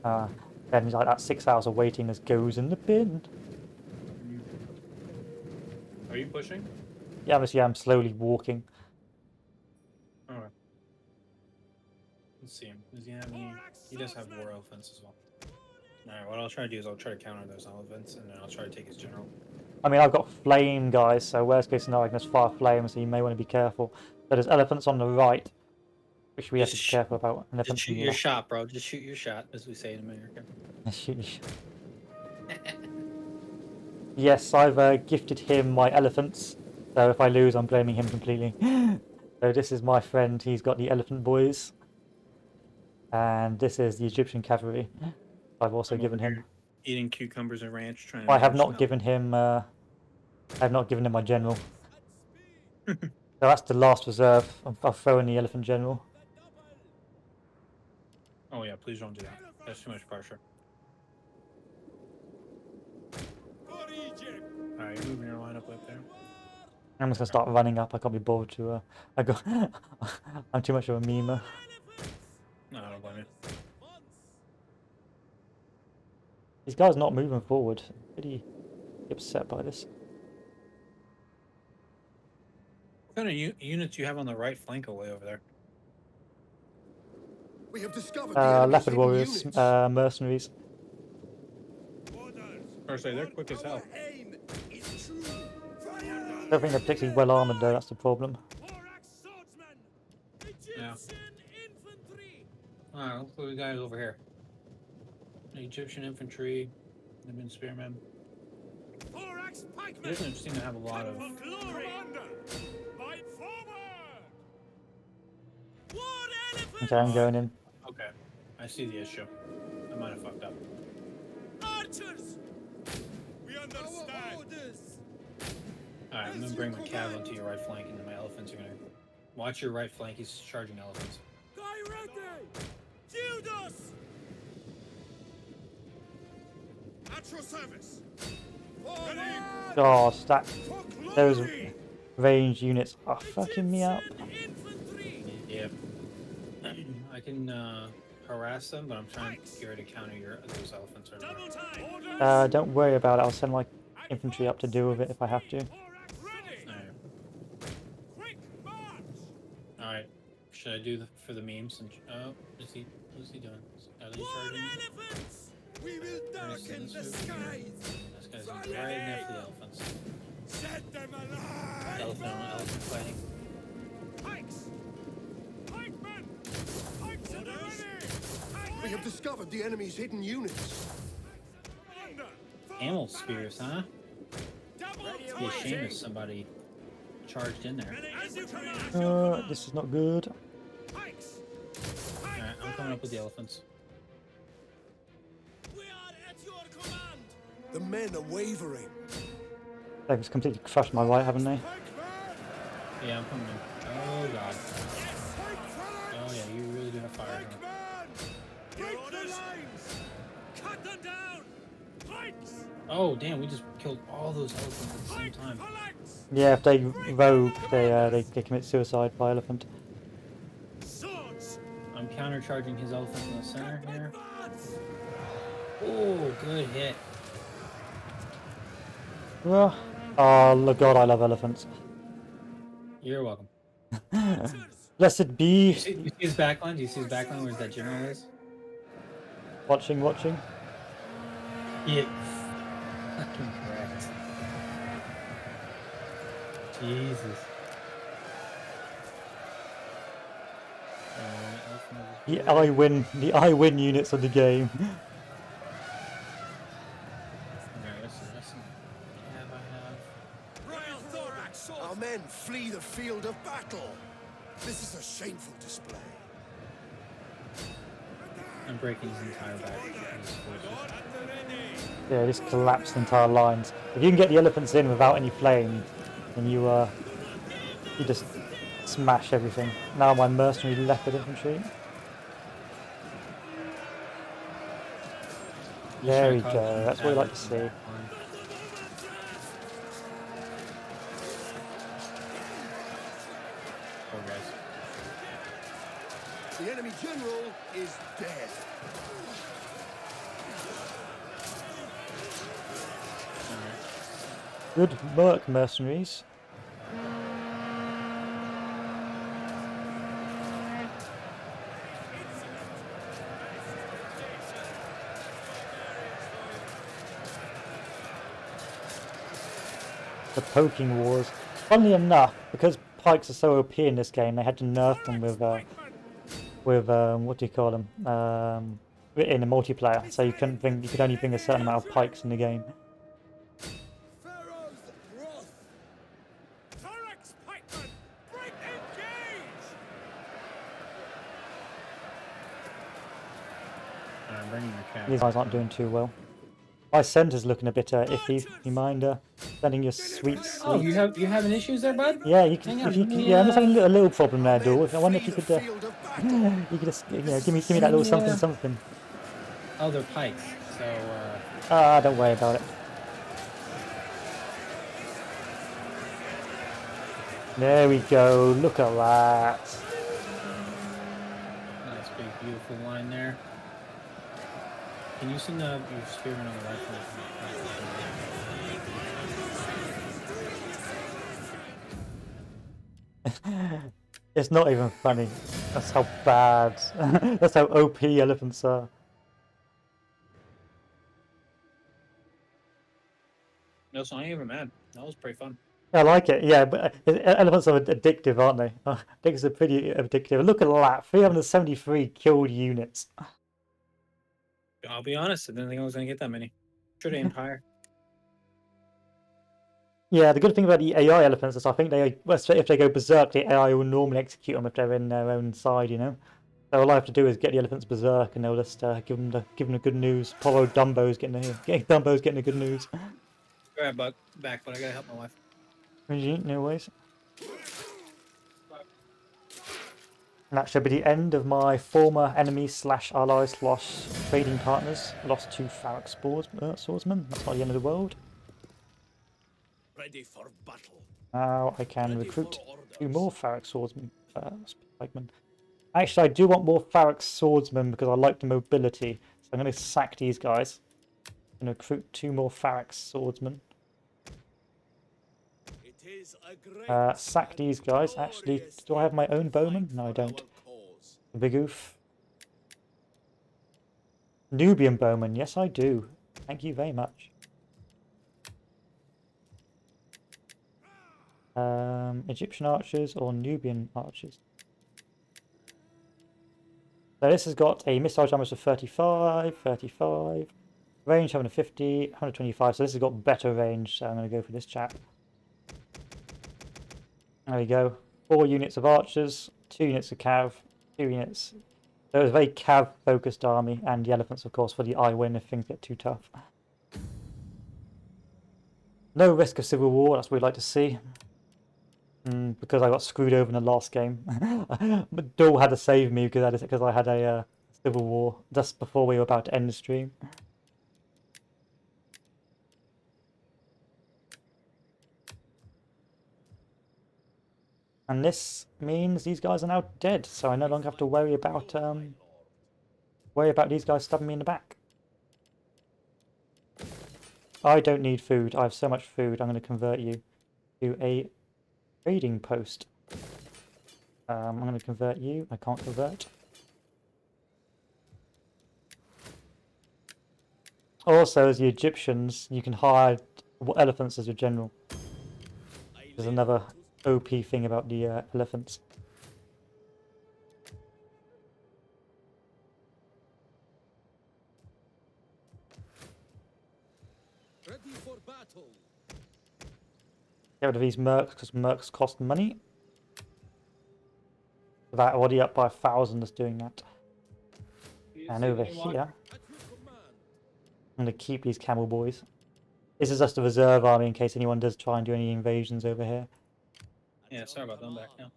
then like that 6 hours of waiting just goes in the bin. Are you pushing? Yeah, obviously I'm slowly walking. Alright. Let's see him. Does he have any? He does have war elephants as well. Alright, what I'll try to do is I'll try to counter those elephants, and then I'll try to take his general. I mean, I've got flame guys, so worst case scenario, I can just fire flames, so you may want to be careful. But there's elephants on the right, which we have to be careful about. And Just shoot your shot, bro. Just shoot your shot, as we say in America. Shoot your shot. Yes, I've gifted him my elephants, so if I lose, I'm blaming him completely. So this is my friend, he's got the elephant boys. And this is the Egyptian cavalry. I've also given him... Eating cucumbers and ranch, trying to... I have not given him... I have not given him my general. So that's the last reserve. I'll throw in the elephant general. Oh yeah, please don't do that. That's too much pressure. Alright, you're moving your lineup up there. I'm just gonna start running up. I can't be bothered to. I'm too much of a memer. No, I don't blame you. These guys not moving forward. Pretty upset by this. What kind of units you have on the right flank away over there? We have discovered the enemy's Leopard hidden warriors, units. mercenaries. Or say they're quick as hell. I don't think they're particularly well armored though. That's the problem. Yeah. Alright, look what we got over here. Egyptian infantry, Libyan spearmen. He doesn't seem to have a lot of... Okay, I'm going in. Okay, I see the issue. I might have fucked up. Archers! We understand. Alright, I'm gonna bring my cav onto your right flank, and then my elephants are gonna... Watch your right flank, he's charging elephants. Guy ready! Judas! At your service! God, those range units are fucking me up. Yep. I can harass them, but I'm trying to get ready to counter those elephants over there. Don't worry about it. I'll send my infantry up to deal with it if I have to. Alright. Should I do for the memes? And, oh, what's he doing? Are they charging? We will darken the skies. This guy's right next to the elephants. Set them alive. Elephant on elephant fighting. Pikes! Pikemen! Pikes at the ready! We have discovered the enemy's hidden units. Camel spears, huh? Double Be a shame if somebody charged in there. As you command! This is not good. Pikes! Alright, I'm coming up with the elephants. We are at your command! The men are wavering. They've just completely crushed my right, haven't they? Yeah, I'm coming in. Oh god. Oh yeah, you really do have fire. Huh? Your orders! Cut them down! Pikes! Oh damn, we just killed all those elephants at the same time. Yeah, if they rogue, they commit suicide by elephant. Swords! I'm countercharging his elephant in the center here. Oh, good hit. Oh, God, I love elephants. You're welcome. Blessed be. You see his backline? Do you see his backline where that general is? Watching, watching. Yeah. Fucking correct. Jesus. The I win units of the game. Royal Thorax sword! Our men flee the field of battle. This is a shameful display. I'm breaking his entire back. His forces. Yeah, just collapse the entire lines. If you can get the elephants in without any flame, then you just smash everything. Now my mercenary leopard infantry. There we go. That's what we like to see. Poor guys. The enemy general is dead. Good work, mercenaries. The poking wars. Funnily enough, because pikes are so OP in this game, they had to nerf them with what do you call them? In a multiplayer, so you could only bring a certain amount of pikes in the game. Pharaoh's wrath. Thorax pikemen! Break engage! Bringing your cat. These guys aren't doing too well. My center's looking a bit iffy. You mind sending your sweet? Oh, you having issues there, bud? Yeah, you can. Hang on, If you let can, me, yeah, I'm just having a little problem there, Dual. I wonder if you Flee could. the field of battle. You could just, give me that little something, something. Oh, they're pikes. So, Don't worry about it. There we go. Look at that. nice big beautiful line there. Can you send your spearman on the rifle? It's not even funny. That's how bad. That's how OP elephants are. No, so I ain't even mad. That was pretty fun. I like it, yeah, but elephants are addictive, aren't they? Things are pretty addictive. Look at that, 373 killed units. I'll be honest, I didn't think I was going to get that many. Should aim higher. Yeah, the good thing about the AI elephants is I think if they go berserk, the AI will normally execute them if they're in their own side, you know? So all I have to do is get the elephants berserk and they'll just give them the good news. Poor old Dumbo's getting the good news. Alright, Buck, back, but I gotta help my wife. No worries. And that should be the end of my former enemies / allies / trading partners. Lost 2 Pharox swordsmen. That's not the end of the world. Ready for battle. Now I can Ready recruit for orders. 2 more Pharox swordsmen. Pikemen. Actually, I do want more Pharox swordsmen because I like the mobility. So I'm going to sack these guys. I'm going to recruit 2 more Pharox swordsmen. It is a great Sack these guys. Actually, do I have my own bowman? No, I don't. Big oof. Nubian bowman. Yes, I do. Thank you very much. Egyptian archers or Nubian archers? So this has got a missile damage of 35, 35, range 150, 125. So this has got better range. So I'm going to go for this chap. There we go. 4 units of archers, 2 units of cav, 2 units. So it was a very cav focused army, and the elephants, of course, for the I win if things get too tough. No risk of civil war. That's what we'd like to see. Because I got screwed over in the last game. But Dual had to save me because I had a civil war just before we were about to end the stream. And this means these guys are now dead, so I no longer have to worry about these guys stabbing me in the back. I don't need food. I have so much food. I'm going to convert you to a trading post. I'm going to convert you. I can't convert. Also, as the Egyptians, you can hire elephants as your general. There's another OP thing about the elephants. Ready for battle. Get rid of these mercs because mercs cost money. That already up by 1,000 that's doing that. And over here, At your command. I'm going to keep these camel boys. This is just a reserve army in case anyone does try and do any invasions over here. Yeah, sorry about that. I'm back now.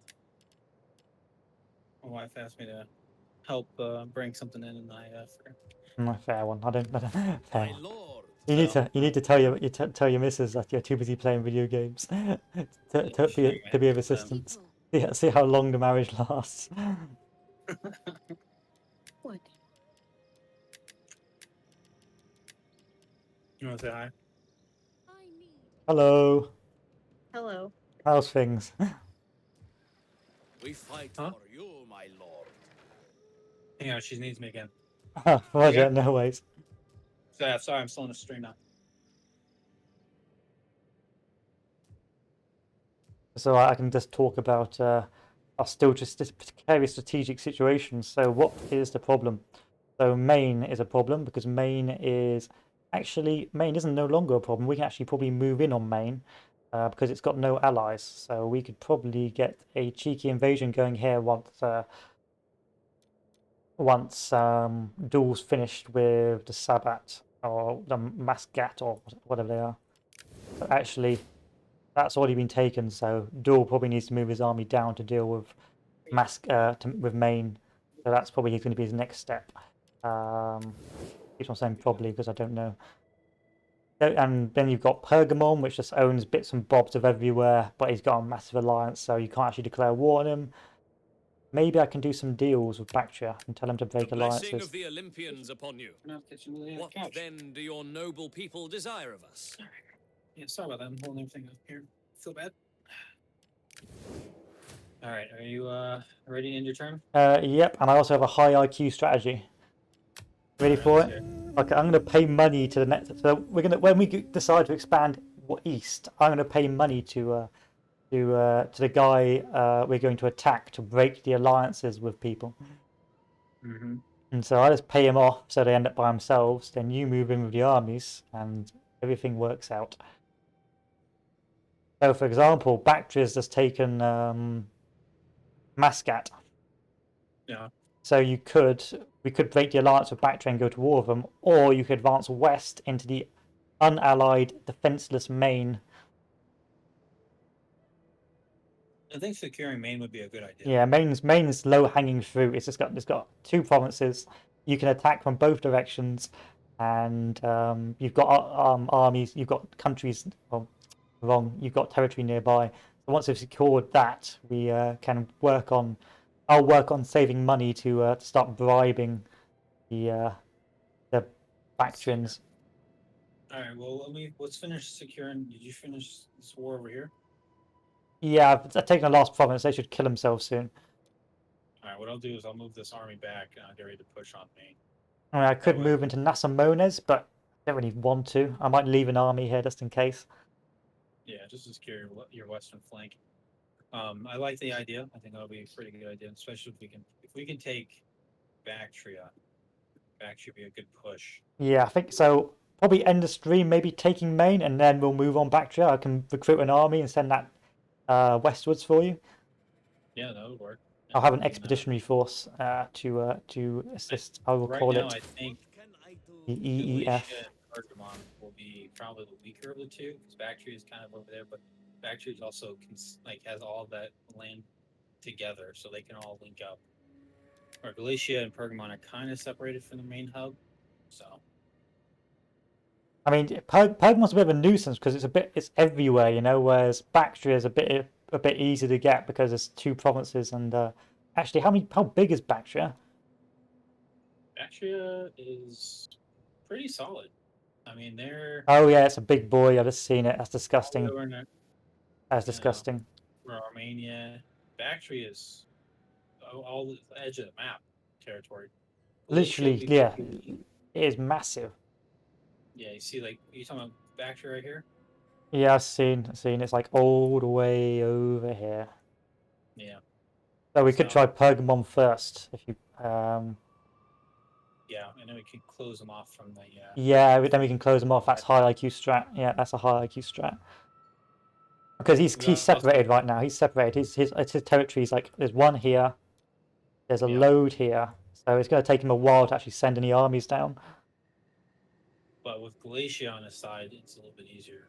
My wife asked me to help bring something in, and I forgot. Fair one. I don't. Fair My one. lord. You need to tell your missus that you're too busy playing video games to be of assistance. People. See how long the marriage lasts. What? You want to say hi? I need. Hello. Hello. How's things? We fight Huh? for you, my lord. Hang on, she needs me again. Roger. Yeah. No ways. So, yeah, sorry, I'm still on the stream now. So I can just talk about our still just precarious strategic situations. So what is the problem? So Maine is a problem because Maine isn't no longer a problem. We can actually probably move in on Maine because it's got no allies. So we could probably get a cheeky invasion going here once Duel's finished with the Sabbat or the Mascat or whatever they are. But actually, that's already been taken, so Duel probably needs to move his army down to deal with with Maine. So that's probably going to be his next step. Keeps on saying probably because I don't know. And then you've got Pergamon, which just owns bits and bobs of everywhere, but he's got a massive alliance, so you can't actually declare war on him. Maybe I can do some deals with Bactria and tell him to break The blessing alliances. of the Olympians upon you. I'm not catching the What couch. then do your noble people desire of us? Yeah, sorry about that. I'm holding everything up here. Feel bad. All right, are you ready to end your turn? Yep, and I also have a high IQ strategy. Ready for it? Okay, I'm going to pay money to the net. So when we decide to expand east, I'm going to pay money to the guy we're going to attack to break the alliances with people. Mm-hmm. And so I just pay him off so they end up by themselves. Then you move in with the armies, and everything works out. So, for example, Bactria's just taken Mascat. Yeah. So we could break the alliance with Bactria and go to war with them, or you could advance west into the unallied, defenseless Maine. I think securing Maine would be a good idea. Yeah, Maine's low hanging fruit. It's got 2 provinces. You can attack from both directions, and you've got armies. You've got countries. Well, wrong. You've got territory nearby. So once we've secured that, we can work on. I'll work on saving money to start bribing the Bactrians. All right. Well, let's finish securing. Did you finish this war over here? Yeah, I've taken the last province. They should kill themselves soon. All right. What I'll do is I'll move this army back and I'll get ready to push on Maine. I mean, I could way. move into Nasamones, but I don't really want to. I might leave an army here just in case. Yeah, just to secure your western flank. I like the idea. I think that'll be a pretty good idea, especially if we can take Bactria. Bactria would be a good push. Yeah, I think so. Probably end the stream, maybe taking Maine, and then we'll move on Bactria. I can recruit an army and send that westwards for you. Yeah, that would work. I'll have an expeditionary force to assist. I will Right call now, it I think the Galicia EEF. and Pergamon will be probably the weaker of the two because Bactria is kind of over there, but Bactria is also has all that land together, so they can all link up. Or Galicia and Pergamon are kind of separated from the main hub, so. I mean, Pergamon's a bit of a nuisance because it's everywhere, you know. Whereas Bactria is a bit easier to get because there's 2 provinces. And actually, how big is Bactria? Bactria is pretty solid. I mean, they're. Oh yeah, it's a big boy. I've just seen it. That's disgusting. That's Yeah. disgusting. For Armenia, Bactria is all the edge of the map territory. Literally, Galicia would be yeah, pretty- it is massive. Yeah, you see, like, you talking about Bactria right here? Yeah, I've seen. It's like all the way over here. Yeah. So we could So- try Pergamon first, if you. Yeah, and then we can close them off from the. Yeah, then we can close them off. That's high IQ strat. Yeah, that's a high IQ strat. Because he's We also- separated right now. He's separated. His territory's like there's one here. There's a Yeah. load here. So it's going to take him a while to actually send any armies down. But with Galatia on his side, it's a little bit easier.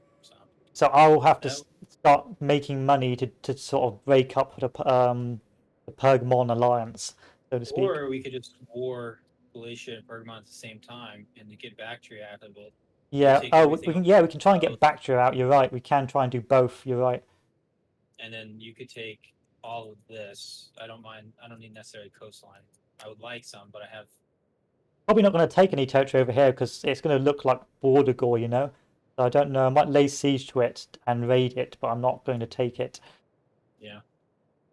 So I'll have to That- start making money to sort of break up the Pergamon alliance, so to speak. Or we could just war Galatia and Pergamon at the same time and to get Bactria out of it. Yeah. take Oh, everything we can. off Yeah, we can try and get both. Bactria out. You're right. We can try and do both. You're right. And then you could take all of this. I don't mind. I don't need necessarily coastline. I would like some, but I have. Probably not going to take any territory over here because it's going to look like border gore, you know. So I don't know. I might lay siege to it and raid it, but I'm not going to take it. Yeah.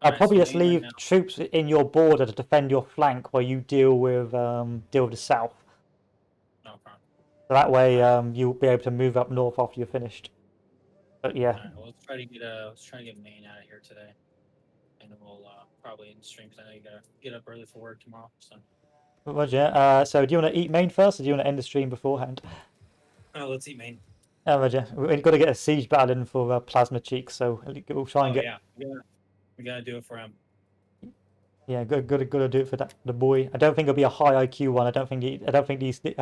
I'll Alright, probably so just Maine right leave now- troops in your border to defend your flank while you deal with the south. No problem. So that way you'll be able to move up north after you're finished. But yeah, Alright, well, let's try to get Maine out of here today, and then we'll probably in stream because I know you gotta get up early for work tomorrow. So. Roger. So do you want to eat main first, or do you want to end the stream beforehand? Oh, let's eat Maine. Oh, Roger. We've got to get a siege battle in for Plasma Cheek, so we'll try and get. Yeah. We gotta do it for him. Yeah, got to do it for that the boy. I don't think it'll be a high IQ one. I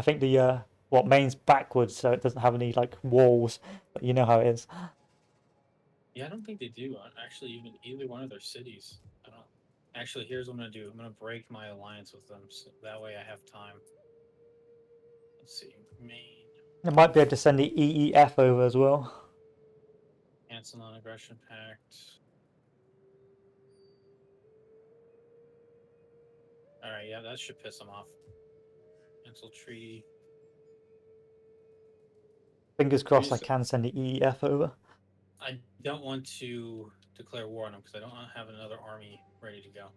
think the main's backwards, so it doesn't have any like walls. But you know how it is. Yeah, I don't think they do. Actually, even either one of their cities. I don't. Actually, here's what I'm gonna do. I'm gonna break my alliance with them, so that way I have time. Let's see, Maine. I might be able to send the EEF over as well. Cancel non-aggression pact. All right, yeah, that should piss them off. Cancel treaty. Fingers crossed, I Please. can send the EEF over. I don't want to declare war on them because I don't have another army ready to go.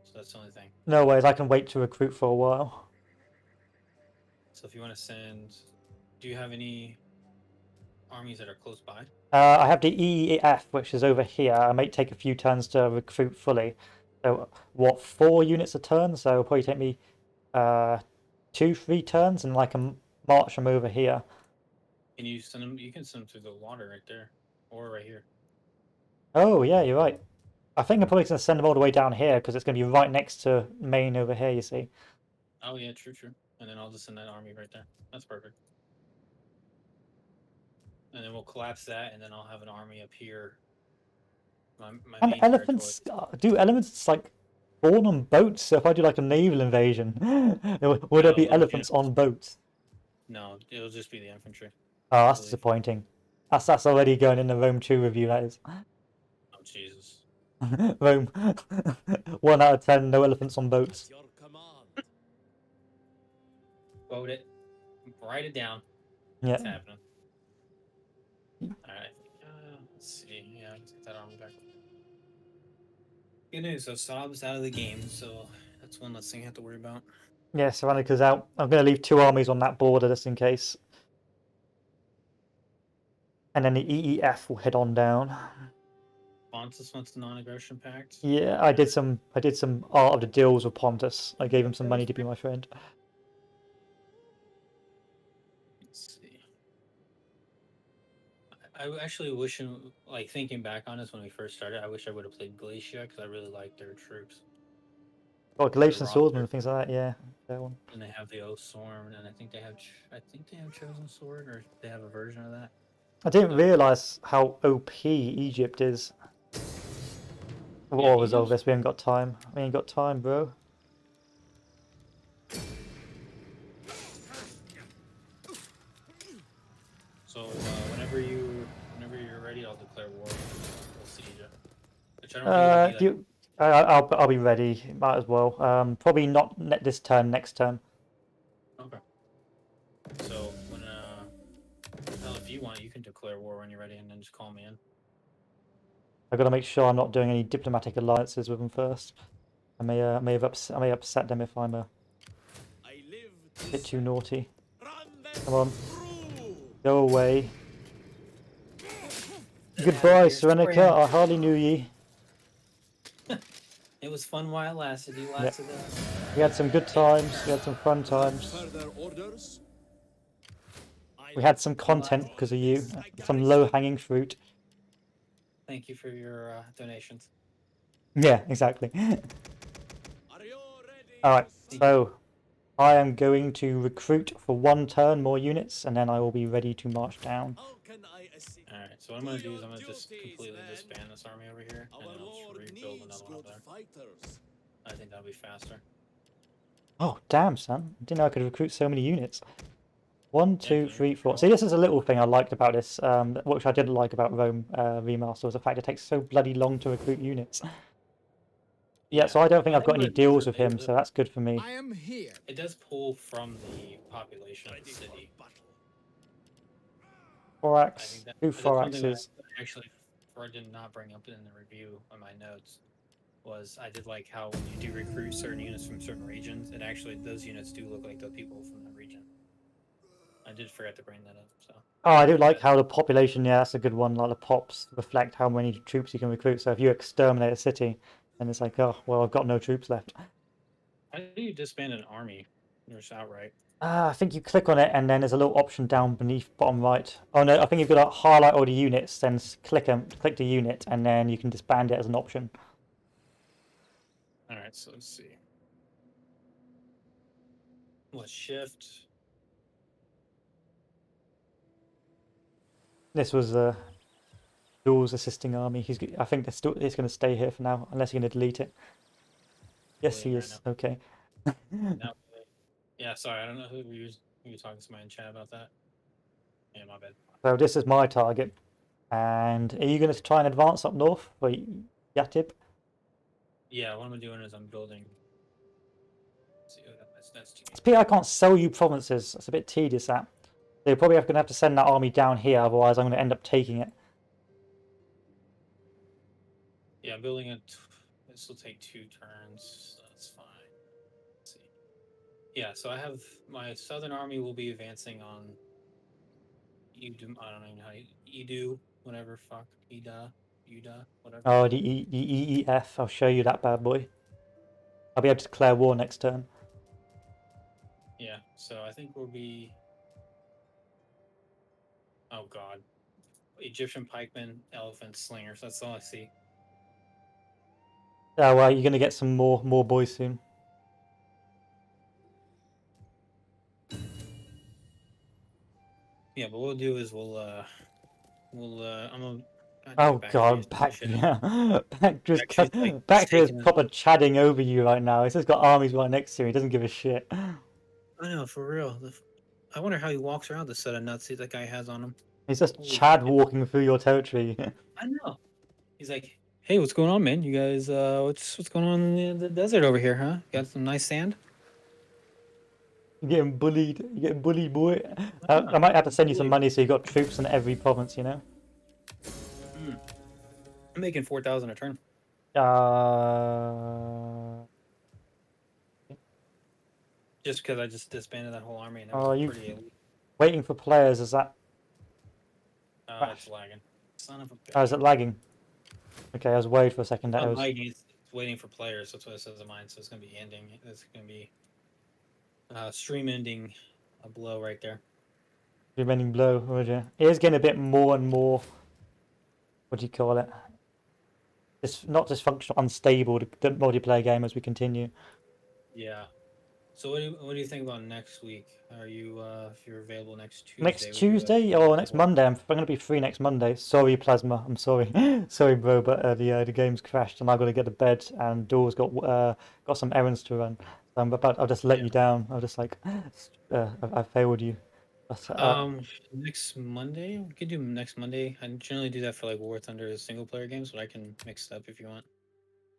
So that's the only thing. No ways, I can wait to recruit for a while. So if you want to send, do you have any armies that are close by? I have the EEF, which is over here. I may take a few turns to recruit fully. So, 4 units a turn? So it'll probably take me 2-3 turns, and I can march them over here. Can you send them? You can send them through the water right there, or right here. Oh, yeah, you're right. I think I'm probably going to send them all the way down here, because it's going to be right next to Maine over here, you see. Oh yeah, true. And then I'll just send that army right there. That's perfect. And then we'll collapse that, and then I'll have an army up here. My And main elephants, do elephants, like, born on boats? So if I do, like, a naval invasion, would there be No, elephants on boats? No, it'll just be the infantry. Oh, that's believe. disappointing. That's already going in the Rome 2 review, that is. Oh Jesus. Rome. 1 out of 10, no elephants on boats. Your command. Quote it. Write it down. Yeah. It's happening. Alright. Let's see. Yeah, let's get that army back. Good news, so Saab's out of the game, so that's one less thing I have to worry about. Yeah, Saronica's out. I'm going to leave 2 armies on that border just in case. And then the EEF will head on down. Pontus wants the non-aggression pact. Yeah, I did some art of the deals with Pontus. I gave him some money to be my friend. Let's see. I actually wish, like thinking back on this when we first started, I wish I would have played Galatia because I really liked their troops. Oh, Galatian roster. Swordsman and things like that, yeah. That one. And they have the Oath Storm, and I think they have Chosen Sword, or they have a version of that. I didn't realise how OP Egypt is. We'll Yeah, resolve Egypt's- this, we ain't got time. We ain't got time, bro. So whenever you're ready, I'll declare war. We'll siege it. Which I don't really like. I'll be ready. Might as well. Probably not this turn. Next turn. Okay. So when hell, if you want, you can declare war when you're ready, and then just call me in. I've got to make sure I'm not doing any diplomatic alliances with them first. I may upset them if I'm a I live to bit too naughty. run them Come on. through. Go away. Yeah, Goodbye, here's Serenica. Torian. I hardly knew ye. It was fun while it lasted. You Yeah. lasted. We had some good times. We had some fun times. Further orders? We had some content because of you. Some low-hanging fruit. Thank you for your donations. Yeah, exactly. Are you ready? Alright, Thank so I am going to recruit for 1 turn more units, and then I will be ready to march down. How can I assist? All right. So what I'm gonna do is I'm gonna just completely disband this army over here, and Our then I'll just Lord rebuild needs another one good over there. fighters. I think that'll be faster. Oh, damn, son. I didn't know I could recruit so many units. 1, 2, can 3, 4. recruit See, this is a little thing I liked about this, which I didn't like about Rome Remaster, was the fact it takes so bloody long to recruit units. Yeah, so I don't think Well, I've got any would- deals with him, so that's good for me. I am here. It does pull from the population of the Ready for city. battle. I Thorax, think that, 2 that's something that thoraxes. I actually did not bring up in the review on my notes. Was I did like how when you do recruit certain units from certain regions, it actually those units do look like the people from the region. I did forget to bring that up. So Oh, I do like how the population, yeah, that's a good one. Like the pops reflect how many troops you can recruit. So if you exterminate a city, then it's like, oh, well, I've got no troops left. how do you disband an army? Just outright. I think you click on it, and then there's a little option down beneath bottom right. Oh no, I think you've got to highlight all the units, then click the unit, and then you can disband it as an option. All right, so let's see. What shift? This was Dual's assisting army. I think he's going to stay here for now, unless you're going to delete it. Yes, he Deleting is. right Okay. No, yeah, sorry, I don't know who you were talking to somebody in chat about that. Yeah, my bad. So this is my target. And are you going to try and advance up north for Yatib? Yeah, what I'm doing is I'm building. Let's see, that's too It's a pity I can't sell you provinces. It's a bit tedious, that. So you're probably going to have to send that army down here, otherwise I'm going to end up taking it. Yeah, building it. This will take 2 turns. So that's fine. Let's see. Yeah, so I have my southern army will be advancing on. Edu, I don't even know how Edu, whatever. Fuck Uda, whatever. Oh, the EEF. I'll show you that bad boy. I'll be able to declare war next turn. Yeah, so I think we'll be. Oh god, Egyptian pikemen, elephants, slingers. That's all I see. Oh, well, you're going to get some more boys soon. Yeah, but what we'll do is I'm gonna. Oh god, Bactria is proper chadding over you right now. He's just got armies right next to him. He doesn't give a shit. I know, for real. I wonder how he walks around the set of nuts that guy has on him. He's just Holy Chad shit. walking through your territory. I know. He's like, "Hey, what's going on, man? You guys, what's going on in the desert over here, huh? Got some nice sand?" You're getting bullied. You're getting bullied, boy. I might have to send you some money so you got troops in every province, you know? I'm making 4,000 a turn. Just because I just disbanded that whole army and it was you pretty elite. waiting for players? Is that? It's lagging. Son of a bitch. Oh, is it lagging? Okay, I was worried for a second. That Not was. lagging, it's waiting for players. That's what it says in mine. So it's gonna be ending. It's gonna be stream ending a blow right there. Remaining blow, Roger. It is getting a bit more and more. What do you call it? It's not dysfunctional, unstable. The multiplayer game as we continue. Yeah. So what do you think about next week? Are you if you're available next Tuesday? Next Tuesday or next Monday? I'm going to be free next Monday. Sorry, Plasma. I'm sorry. Sorry, bro, but the game's crashed and I've got to get to bed and Door's got some errands to run. But I'll just let you down. I'll just like I failed you. But, next Monday we could do next Monday. I generally do that for like War Thunder single player games, but I can mix it up if you want.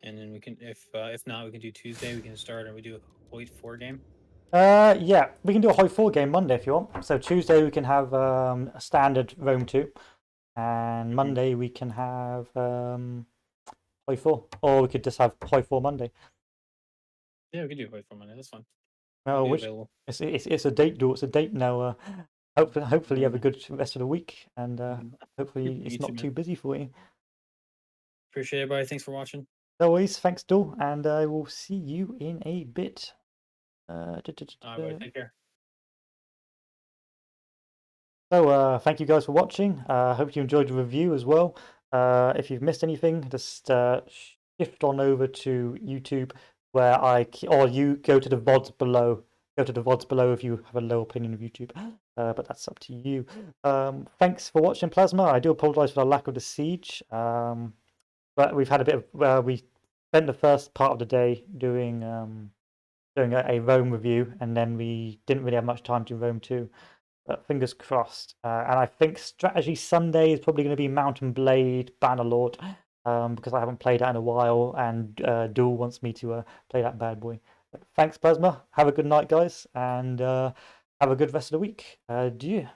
And then we can if not we can do Tuesday. We can start and we do a Hoyt 4 game. Yeah, we can do a Hoi 4 game Monday if you want. So Tuesday we can have a standard Rome 2, and Monday we can have Hoi 4, or we could just have Hoi 4 Monday. Yeah, we can do Hoyt 4 Monday. That's fine. Oh, which it's a date duel. It's a date now. hopefully you have a good rest of the week, and hopefully You it's too, not man. too busy for you. Appreciate everybody. Thanks for watching. No worries, thanks, Dual, and I will see you in a bit. All right, boy, take care. So thank you guys for watching. Hope you enjoyed the review as well. If you've missed anything, just shift on over to YouTube, where or you go to the VODs below. Go to the VODs below if you have a low opinion of YouTube, but that's up to you. Thanks for watching, Plasma. I do apologise for the lack of the siege, but we've had a bit of we spent the first part of the day doing a Rome review, and then we didn't really have much time to Rome 2. But fingers crossed. And I think Strategy Sunday is probably going to be Mount and Blade Bannerlord, because I haven't played that in a while, and Dual wants me to play that bad boy. But thanks, Plasma. Have a good night, guys, and have a good rest of the week. Adieu.